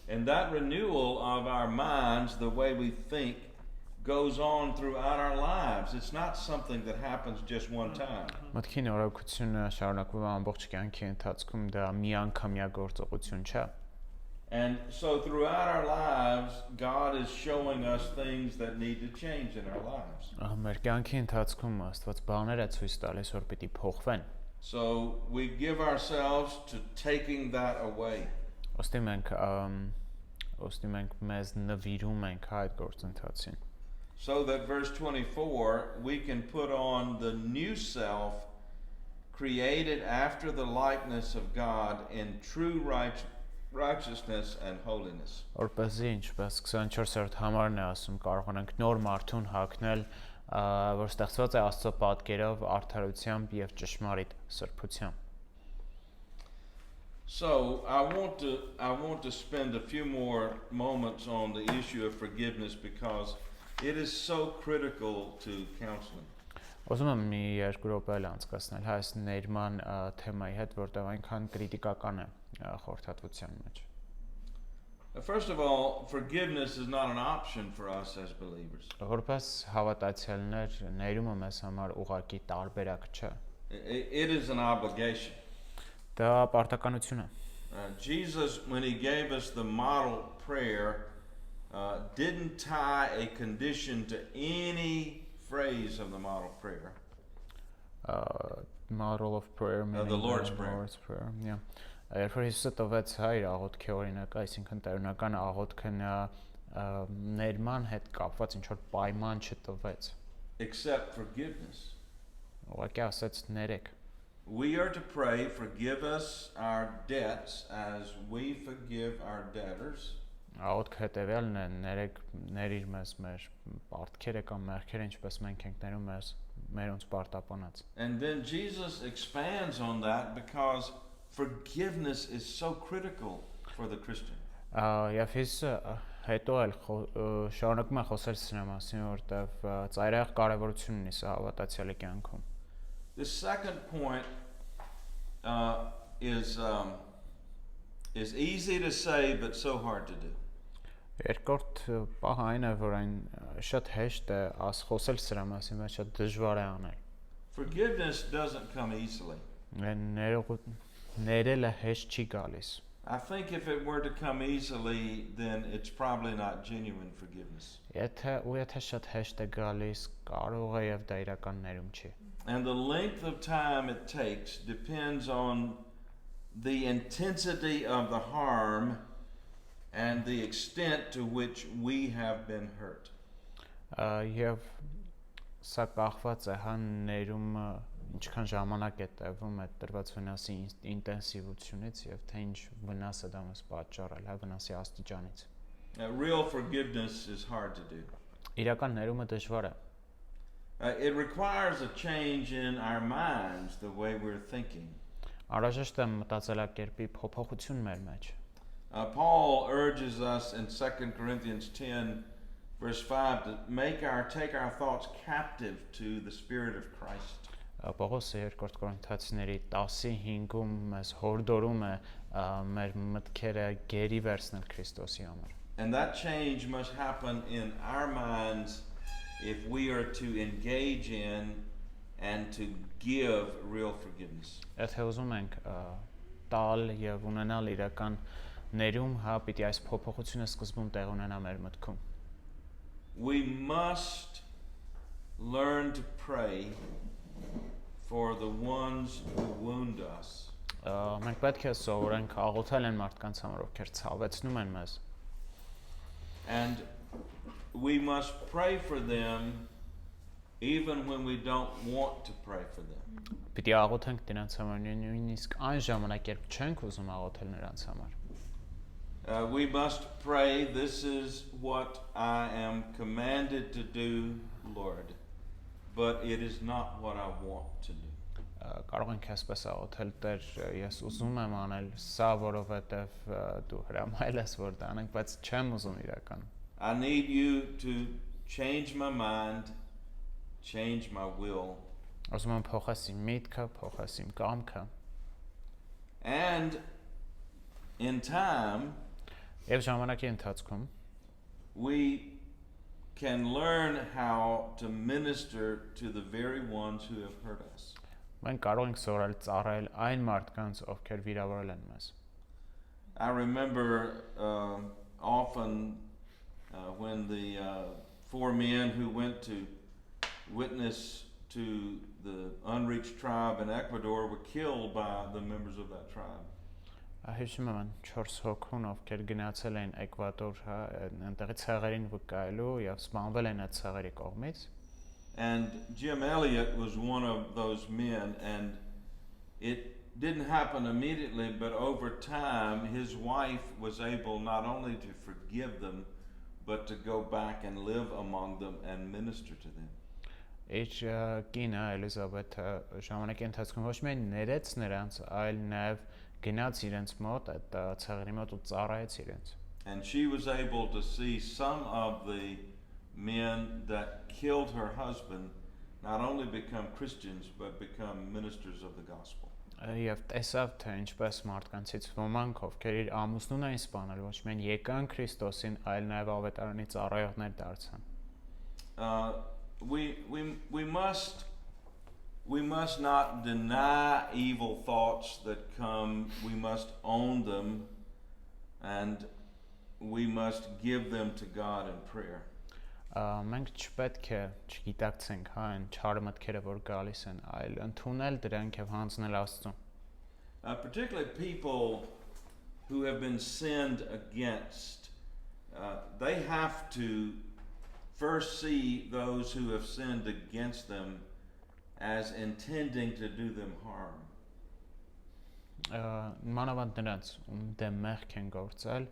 S1: And that renewal of our minds, the way we think, goes on throughout our lives. It's not something that happens just one time.
S2: Մտքի նորոգությունը շարունակվում է ամբողջ կյանքի ընթացքում, դա միանգամյա գործողություն չէ։
S1: And so throughout our lives, God is showing us things that need to change in our lives.
S2: Մեր կյանքի ընթացքում Աստված բաներ է ցույց տալիս, որ պիտի փոխվեն։
S1: So we give ourselves to taking that away.
S2: Ոստի մենք մեզ նվիրում ենք այդ գործընթացին։
S1: So that verse 24, we can put on the new self created after the likeness of God in true righteousness and holiness.
S2: Որպեսզի ինչպես 24-րդ համարն է ասում, կարողանանք նոր մարդուն հագնել, որ ստեղծված է Աստծո պատկերով, արդարությամբ եւ ճշմարիտ սրբությամբ։
S1: So I want to spend a few more moments on the issue of forgiveness because it is so critical to counseling.
S2: Ուզում եմ մի երկու րոպե անցկացնել այս ներման թեմայի հետ, որտեղ այնքան կրիտիկական է խորհրդատվության մեջ։
S1: First of all, forgiveness is not an option for us as believers.
S2: Որպես հավատացյալներ, ներումը մեզ համար ուղղակի տարբերակ չէ։
S1: It is an obligation.
S2: Դա պարտականություն է։
S1: Jesus, when he gave us the model prayer, didn't tie a condition to any phrase of the model prayer.
S2: Model of prayer meaning
S1: The Lord's Prayer.
S2: Lord's Prayer, yeah. Երբ որ Հիսուսը տվեց հայր աղոթքի օրինակը, այսինքն տերունական աղոթքը նա ներման հետ կապված ինչ որ պայման չտվեց։
S1: Except forgiveness.
S2: Ուղղակի ասեց ներեք։
S1: We are to pray, forgive us our debts as we forgive our debtors.
S2: Աղոթքը հետևյալն է, ներիր մեզ մեր պարտքերը կամ մեղքերը, ինչպես մենք ենք ներում մերոնց պարտապանած։
S1: And then Jesus expands on that because forgiveness is so critical for the Christian.
S2: Եվ Հիսուսը հետո էլ շարունակում է խոսել սրա մասին, որտեղ ծայրահեղ կարևորություն ունի սա հավատացյալի կյանքում։
S1: The second point is easy to say but so hard to do.
S2: Երկրորդ պահը այն է, որ այն շատ հեշտ է խոսել սրա մասին, բայց շատ դժվար է անել։
S1: Forgiveness doesn't come easily.
S2: Ներելը հեշտ չի գալիս։
S1: I think if it were to come easily, then it's probably not genuine forgiveness.
S2: Եթե շատ հեշտ է գալիս, կարող է եւ դա իրական ներում չի։
S1: And the length of time it takes depends on the intensity of the harm and the extent to which we have been hurt.
S2: Եվ սա կախված է հա ներումը ինչքան ժամանակ է տևում այդ տրված վնասի ինտենսիվությունից եւ թե ինչ վնաս է դա մեզ պատճառել, հա վնասի աստիճանից։
S1: Real forgiveness is hard to do.
S2: Իրական ներումը դժվար է։
S1: It requires a change in our minds, the way we're thinking.
S2: Անհրաժեշտ է մտածելակերպի փոփոխություն մեր մեջ։
S1: Paul urges us in 2 Corinthians 10 verse 5 to take our thoughts captive to the Spirit of Christ.
S2: Պողոսը 2 Կորինթացիների 10:5-ում մեզ հորդորում է մեր մտքերը գերի վերցնել Քրիստոսի համար։
S1: And that change must happen in our minds if we are to engage in and to give real forgiveness.
S2: Եթե ուզում ենք տալ եւ ունենալ իրական ներում, հա պիտի այս փոփոխությունը սկզբում տեղ ունենա մեր մտքում։
S1: We must learn to pray for the ones who wound us.
S2: Մենք պետք է սովորենք աղոթել են մարդկանց համար, ովքեր ցավեցնում են մեզ։
S1: And we must pray for them even when we don't want to pray for them.
S2: Պիտի աղոթենք նրանց համար, նույնիսկ այն ժամանակ, երբ չենք ուզում աղոթել նրանց համար։
S1: We must pray, this is what I am commanded to do, Lord, but it is not what I want to do.
S2: Կարող ենք այսպես աղոթել, Տեր, ես ուզում եմ անել սա, որովհետև դու հրամայել ես, որ դա անենք, բայց չեմ ուզում իրական։
S1: I need you to change my mind, change my will.
S2: Ուզում եմ փոխես իմ միտքը, փոխես իմ կամքը։
S1: And in time,
S2: Եվ ժամանակի ընթացքում
S1: we can learn how to minister to the very ones who have hurt us.
S2: մենք կարող ենք սովորել ծառայել այն մարդկանց, ովքեր վիրավորել են մեզ։
S1: I remember often when the 4 men who went to witness to the unreached tribe in Ecuador were killed by the members of that tribe.
S2: Հիշում եմ 4 հոգուն, ովքեր գնացել են Էկվադոր, հա, այնտեղից ցեղերին վկայելու եւ սպանվել են այդ ցեղերի կողմից։
S1: And Jim Elliot was one of those men, and it didn't happen immediately, but over time, his wife was able not only to forgive them, but to go back and live among them and minister to them.
S2: Իր կինը Էլիզաբեթը ժամանակի ընթացքում ոչ միայն ներեց նրանց, այլ նաև գնաց իրենց մոտ, այդ ցեղերի մոտ ու ծառայեց իրենց։
S1: And she was able to see some of the men that killed her husband not only become Christians, but become ministers of the gospel.
S2: Եվ տեսավ թե ինչպես մարդկանցից ոմանք ովքեր իր ամուսնուն էին սպանել, ոչ միայն եկան Քրիստոսին, այլ նաև ավետարանի ծառայողներ դարձան։
S1: We must not deny evil thoughts that come. We must own them, and we must give them to God in prayer.
S2: Մենք չպետք է չգիտակցենք այն չար մտքերը, որ գալիս են, այլ ընդունել դրանք եւ հանձնել Աստծուն։
S1: Particularly people who have been sinned against, they have to first see those who have sinned against them as intending to do them harm.
S2: Մանավանդ նրանց, ում դեմ մեղք են գործել,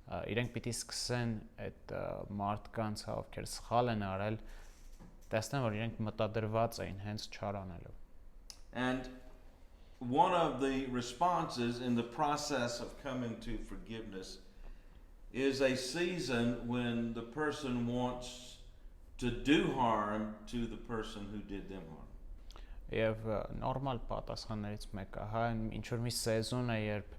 S2: իրենք պիտի սկսեն այդ մարդկանց, ովքեր սխալ են արել, տեսնեն, որ իրենք մտադրված էին հենց չար անելով։
S1: And one of the responses in the process of coming to forgiveness is a season when the person wants to do harm to the person who did them harm.
S2: Եվ նորմալ պատասխաններից մեկը, հա, ինչ որ մի սեզոն է, երբ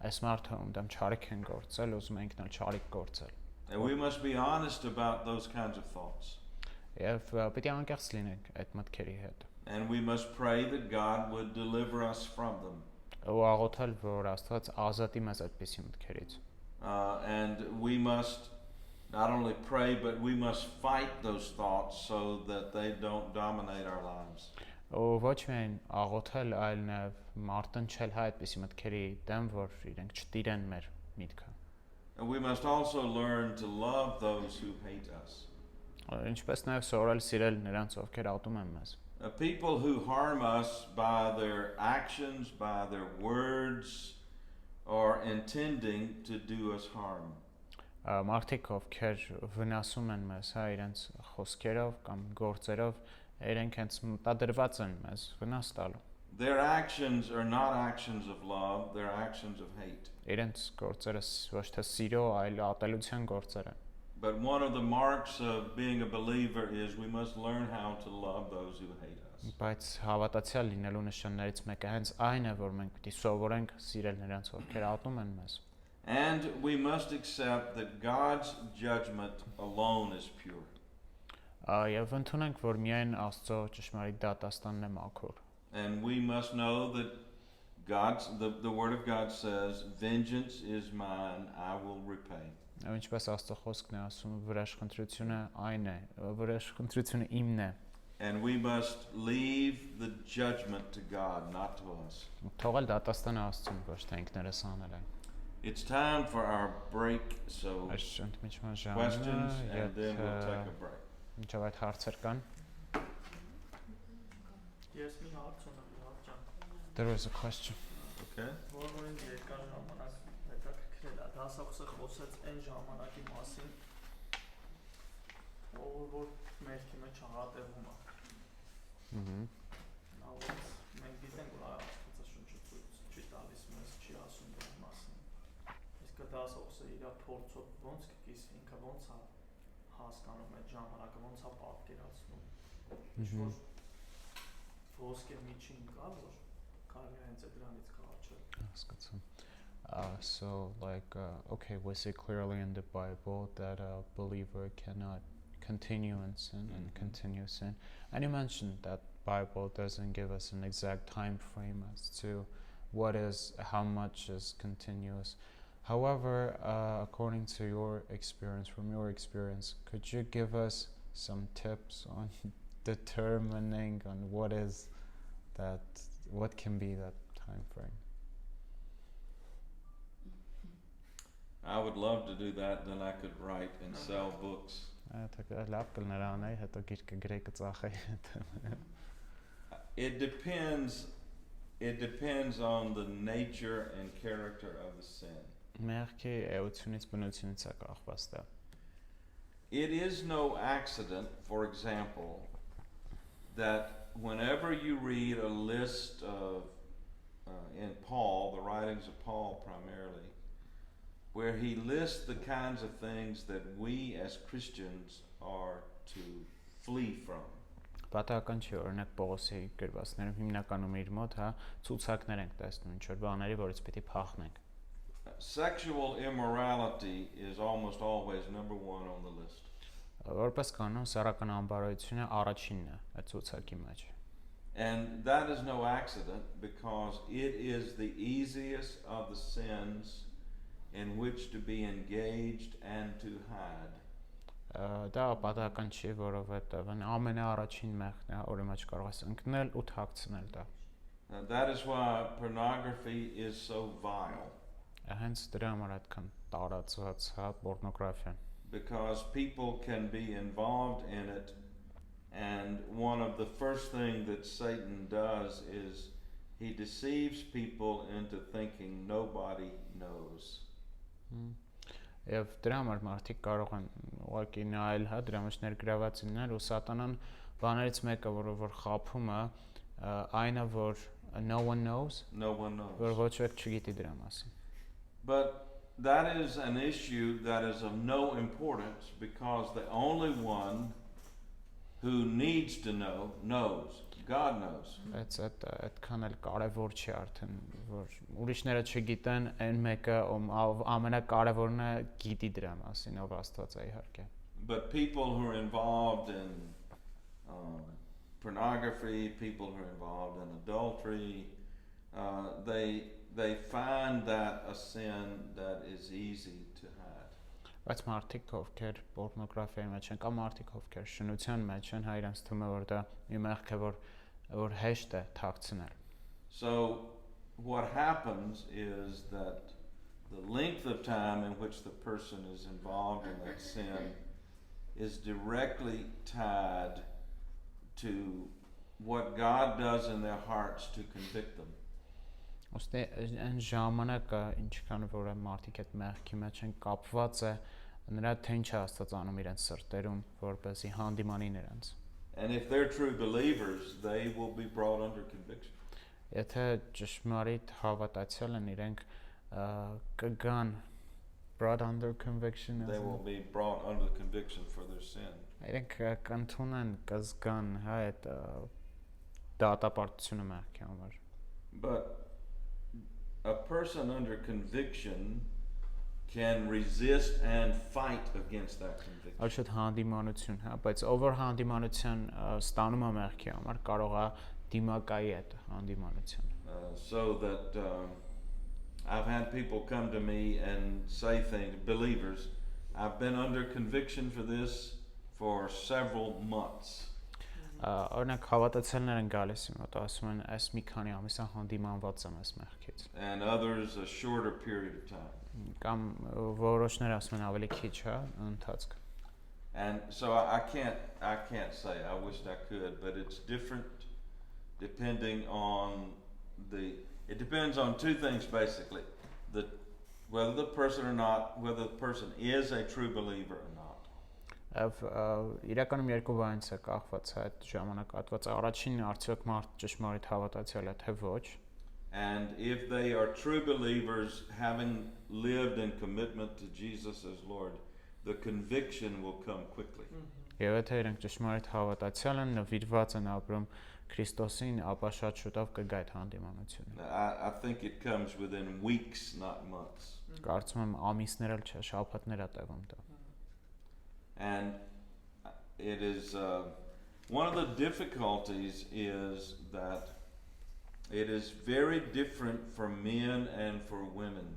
S2: այս մարդը ում չարիք են գործել, ուզում ենք նա չարիք գործել։
S1: And we must be honest about those kinds of thoughts.
S2: Եվ պիտի անկեղծ լինենք այդ մտքերի հետ։
S1: And we must pray that God would deliver us from them.
S2: Ու աղոթել, որ Աստված ազատի մեզ այդպիսի մտքերից։
S1: And we must not only pray, but we must fight those thoughts so that they don't dominate our lives.
S2: Ու ոչ միայն աղոթել, այլ նաև մարտնչել հա այդպիսի մտքերի դեմ, որ իրենք չտիրեն մեր միտքը։
S1: And we must also learn to love those who hate us.
S2: Ինչպես նաև սովորել սիրել նրանց, ովքեր ատում են մեզ։
S1: People who harm us by their actions, by their words, or intending to do us harm.
S2: Մարդիկ, ովքեր վնասում են մեզ, հա, իրենց խոսքերով կամ գործերով, իրենք հենց մտադրված են մեզ վնաս տալու։
S1: Their actions are not actions of love, they're actions of hate.
S2: Իրենց գործերը ոչ թե սիրո, այլ ատելության գործեր են։
S1: But one of the marks of being a believer is we must learn how to love those who hate us.
S2: Բայց հավատացյալ լինելու նշաններից մեկը հենց այն է, որ մենք պիտի սովորենք սիրել նրանց, ովքեր ատում են մեզ։
S1: And we must accept that God's judgment alone is pure.
S2: Եվ ընդունենք, որ միայն Աստծո ճշմարիտ դատաստանն է մաքուր։
S1: And we must know that the word of God says, vengeance is mine, I will repay.
S2: Ինչպես Աստծո խոսքն է ասում, վրեժխնդրությունը այն է, վրեժխնդրությունը իմն է։
S1: And we must leave the judgment to God, not to us.
S2: Թողել դատաստանը Աստծուն, ոչ թե ինքներս անելը։
S1: It's time for our break, so questions and then we'll take a break.
S2: Ինչով այդ հարցեր կան։
S3: Ես մի հարց ունեմ, Լավջան։
S2: There was a question.
S1: Okay.
S3: Որովհետեւ երկար ժամանակ հետաքրքրել է, դասախոսը խոսեց այն ժամանակի մասին, որ մեղքի մեջ հատեղում է։ Նավից մենք գիտենք, որ Աստվածաշունչը ցույց չի տալիս մեզ, չի ասում դրա մասին։ Իսկ դասախոսը իր փորձով ոնց կիսվի, ինքը ոնց է հասկանում այդ ժամանակը, ոնց է պատկերացնում։ Ինչ-որ ոսկե միջին կա, որ կարելի է հենց դրանից կառաջել։
S2: Հասկացա։ So like okay, we see clearly in the Bible that a believer cannot continue in sin and continue sin. And you mentioned that Bible doesn't give us an exact time frame as to how much is continuous. However, according to your experience, from your experience, could you give us some tips on determining on what can be that time frame?
S1: I would love to do that, then I could write and sell books.
S2: It depends
S1: it depends on the nature and character of the sin.
S2: Մեղքի էությունից բնությունից է կախված դա։
S1: It is no accident, for example, that whenever you read a list of, in Paul, the writings of Paul primarily, where he lists the kinds of things that we as Christians are to flee from.
S2: Պատահական չի, օրինակ Պողոսի գրվածներում հիմնականում իր մոտ ցուցակներ ենք տեսնում, ինչ որ բաների, որից պիտի փախնենք։
S1: Sexual immorality is almost always number one on the list.
S2: Որպես կանոն, սեռական անբարոյությունը առաջինն է այդ ցուցակի մեջ։
S1: And that is no accident because it is the easiest of the sins in which to be engaged and to hide.
S2: Դա պատահական չի, որովհետև ամենաառաջին մեղքն է, որի մեջ կարող ես ընկնել ու թաքցնել դա։
S1: That is why pornography is so vile.
S2: Հենց դրա համար այդքան տարածված է պորնոգրաֆիան։
S1: Because people can be involved in it, and one of the first things that Satan does is he deceives people into thinking nobody knows.
S2: Եվ դրա համար մարդիկ կարող են ուղղակի նայել, դրա մեջ ներգրաված լինել ու սատանան բաներից մեկը, որ խաբում է, այն է, որ no one knows, որ ոչ ոք չգիտի դրա մասին։
S1: But that is an issue that is of no importance because the only one who needs to know knows. God knows.
S2: Բայց այդքան էլ կարևոր չի արդեն, որ ուրիշները չգիտեն, այն մեկը ամենակարևորն է գիտի դրա մասին, ով Աստված է իհարկե։
S1: But people who are involved in pornography, people who are involved in adultery, they find that a sin that is easy to hide.
S2: Բայց մարդիկ ովքեր պորնոգրաֆիայի մեջ են, կամ մարդիկ ովքեր շնության մեջ են, իրենց թվում է որ դա մի մեղք է, որ հեշտ է թաքցնել։
S1: So what happens is that the length of time in which the person is involved in that sin is directly tied to what God does in their hearts to convict them.
S2: Ոստե այն ժամանակը ինչքան որ մարդիկ այդ մեղքի մեջ են կապված է նրա թե ինչ է Աստված անում իրենց սրտերում որպեսզի հանդիմանի նրանց։
S1: And if they're true believers, they will be brought under conviction.
S2: Եթե ճշմարիտ հավատացյալ են իրենք կգան brought under conviction,
S1: they will be brought under conviction for their sin.
S2: Իրենք կընդունեն, կզգան այդ դատապարտությունը մեղքի համար։
S1: But a person under conviction can resist and fight against that conviction.
S2: Աշոտ հանդիմանություն, բայց over հանդիմանության ստանում է մեղքի համար կարող է դիմակայի այդ հանդիմանություն։
S1: So that I've had people come to me and say things, believers, I've been under conviction for this for several months.
S2: Օրինակ հավատացյալներ են գալիս իմ մոտ, ասում են, այս մի քանի ամիս է հանդիմանված եմ այս մեղքից։
S1: And others a shorter period of time.
S2: Կամ որոշներ ասում են ավելի քիչ է ընթացք։
S1: And so I can't say, I wish I could, but it's different depending on it depends on two things basically. Whether the person is a true believer or not.
S2: Իրականում երկու բանից է կախված այդ ժամանակահատվածը, առաջինն արդյոք մարդ ճշմարիտ հավատացյալ է թե ոչ։
S1: And if they are true believers having lived in commitment to Jesus as Lord, the conviction will come quickly.
S2: Եվ եթե իրենք ճշմարիտ հավատացյալ են, նվիրված են ապրում Քրիստոսին, ապա շատ շուտով կգա այդ հանդիմանությունը։
S1: I think it comes within weeks, not months.
S2: Կարծում եմ ամիսներ էլ չէ, շաբաթներ է տևում դա։
S1: And it is one of the difficulties is that it is very different for men and for women.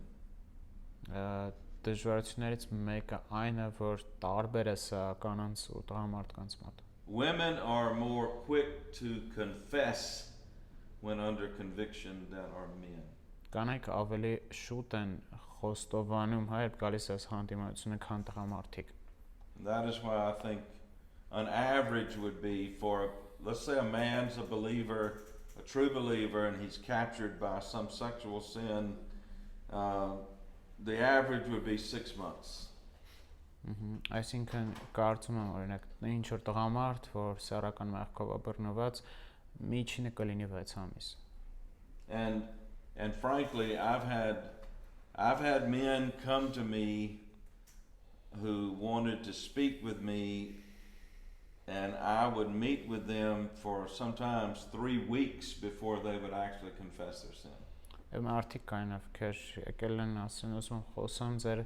S2: Դժվարություններից մեկը այն է, որ տարբեր է սա կանանց ու տղամարդկանց մոտ։
S1: Women are more quick to confess when under conviction than are men.
S2: Կանայք ավելի շուտ են խոստովանում, երբ գալիս է հանդիմանությունը, քան տղամարդիկ։
S1: That is why I think an average would be for, let's say a man's a believer a true believer and he's captured by some sexual sin, the average would be 6 months.
S2: Այսինքն կարծում եմ օրինակ ինչ որ տղամարդ, որ սեռական մեղքով բռնված, միջինը կլինի 6 ամիս։
S1: And frankly, I've had men come to me who wanted to speak with me, and I would meet with them for sometimes 3 weeks before they would actually confess their sin.
S2: Եմ արդիկ կային ովքեր եկել են ասեն ուզում խոսամ ձեր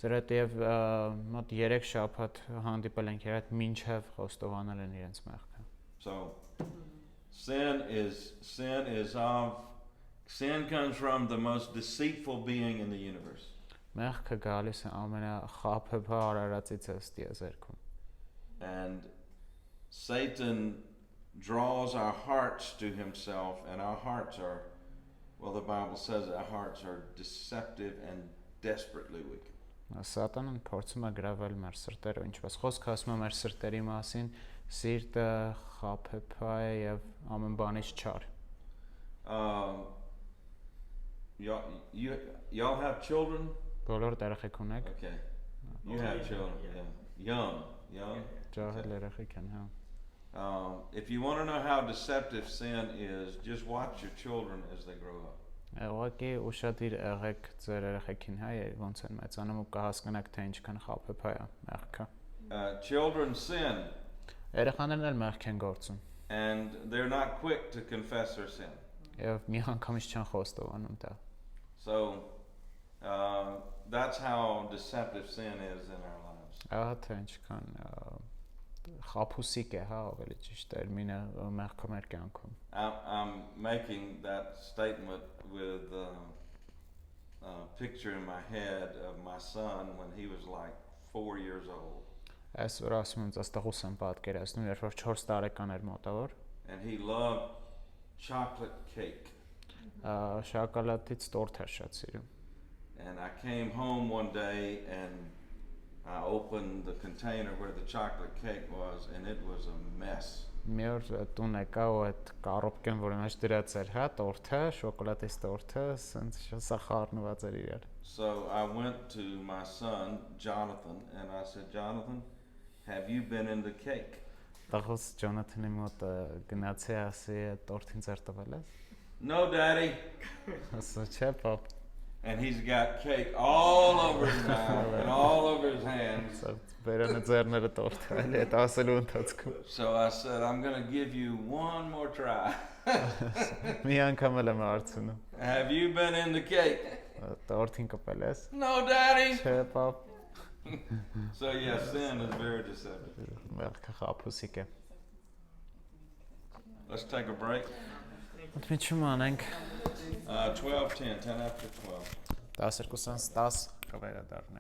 S2: հետ եւ մոտ 3 շաբաթ հանդիպել ենք իր հետ մինչեւ խոստովանել են իրենց մեղքը։
S1: So sin comes from the most deceitful being in the universe.
S2: Մեղքը գալիս է ամենախաբեբար արարածից ըստիազերքում։
S1: And Satan draws our hearts to himself, and our hearts are, well, the Bible says our hearts are deceptive and desperately wicked.
S2: Սատանան փորձում է գրավել մեր սրտերը, ինչպես խոսքը ասում է մեր սրտերի մասին, սիրտը խաբեբա է եւ ամեն բանից չար։
S1: Y'all have children?
S2: Բոլոր երեխեք ունեք։
S1: Okay. You have children, yeah. Young.
S2: Ջահել երեխեք են, հա։
S1: If you want to know how deceptive sin is, just watch your children as they grow up.
S2: Ուղղակի ուշադիր եղեք ձեր երեխեքին, հա, ոնց են մեծանում ու կհասկանաք թե ինչքան խաբեբա է մեղքը։
S1: Children sin.
S2: Երեխաներն էլ մեղք են գործում։
S1: And they're not quick to confess their sin.
S2: Եվ մի անգամից չեն խոստովանում դա։
S1: So that's how deceptive sin is in our lives.
S2: Ահա թե ինչքան խաբուսիկ է, հա, ավելի ճիշտ տերմինը մեղքը մեր կյանքում։
S1: I'm making that statement with a picture in my head of my son when he was like 4 years old.
S2: Այսօր ասում եմ, աստղուս եմ պատկերացնում, երբ որ 4 տարեկան էր մոտավոր։
S1: And he loved chocolate cake.
S2: Շոկոլադից տորտ էր շատ սիրում։
S1: And I came home one day and I opened the container where the chocolate cake was, and it was a mess.
S2: Մի օր տուն եկա ու այդ կարոպկեն, որի մեջ դրած էր, հա, տորթը, շոկոլադից տորթը, ասենց սախարնված էր իրար։
S1: So I went to my son Jonathan and I said, Jonathan, have you been in the cake?
S2: Տղուս Ջոնաթանի մոտ գնացի, ասի տորթին ձեր տվել ես։
S1: No, Daddy.
S2: Ասա չէ, պապ։
S1: And he's got cake all over his mouth and all over his hands.
S2: Բերանը ձեռները տորթ այլ է ասելու ընթացքում։
S1: So I said, I'm going to give you one more try.
S2: Մի անգամ էլ եմ հարցնում։
S1: Have you been in the cake?
S2: Տորթին կպել ես։
S1: No, Daddy.
S2: Չէ, պապ։
S1: So yes, sin is very deceptive.
S2: Մեղքը խաբուսիկ է։
S1: Let's take a break.
S2: Ինչու՞ մանենք։
S1: 12:10, 10 after 12.
S2: 12:10 կվերադառնանք։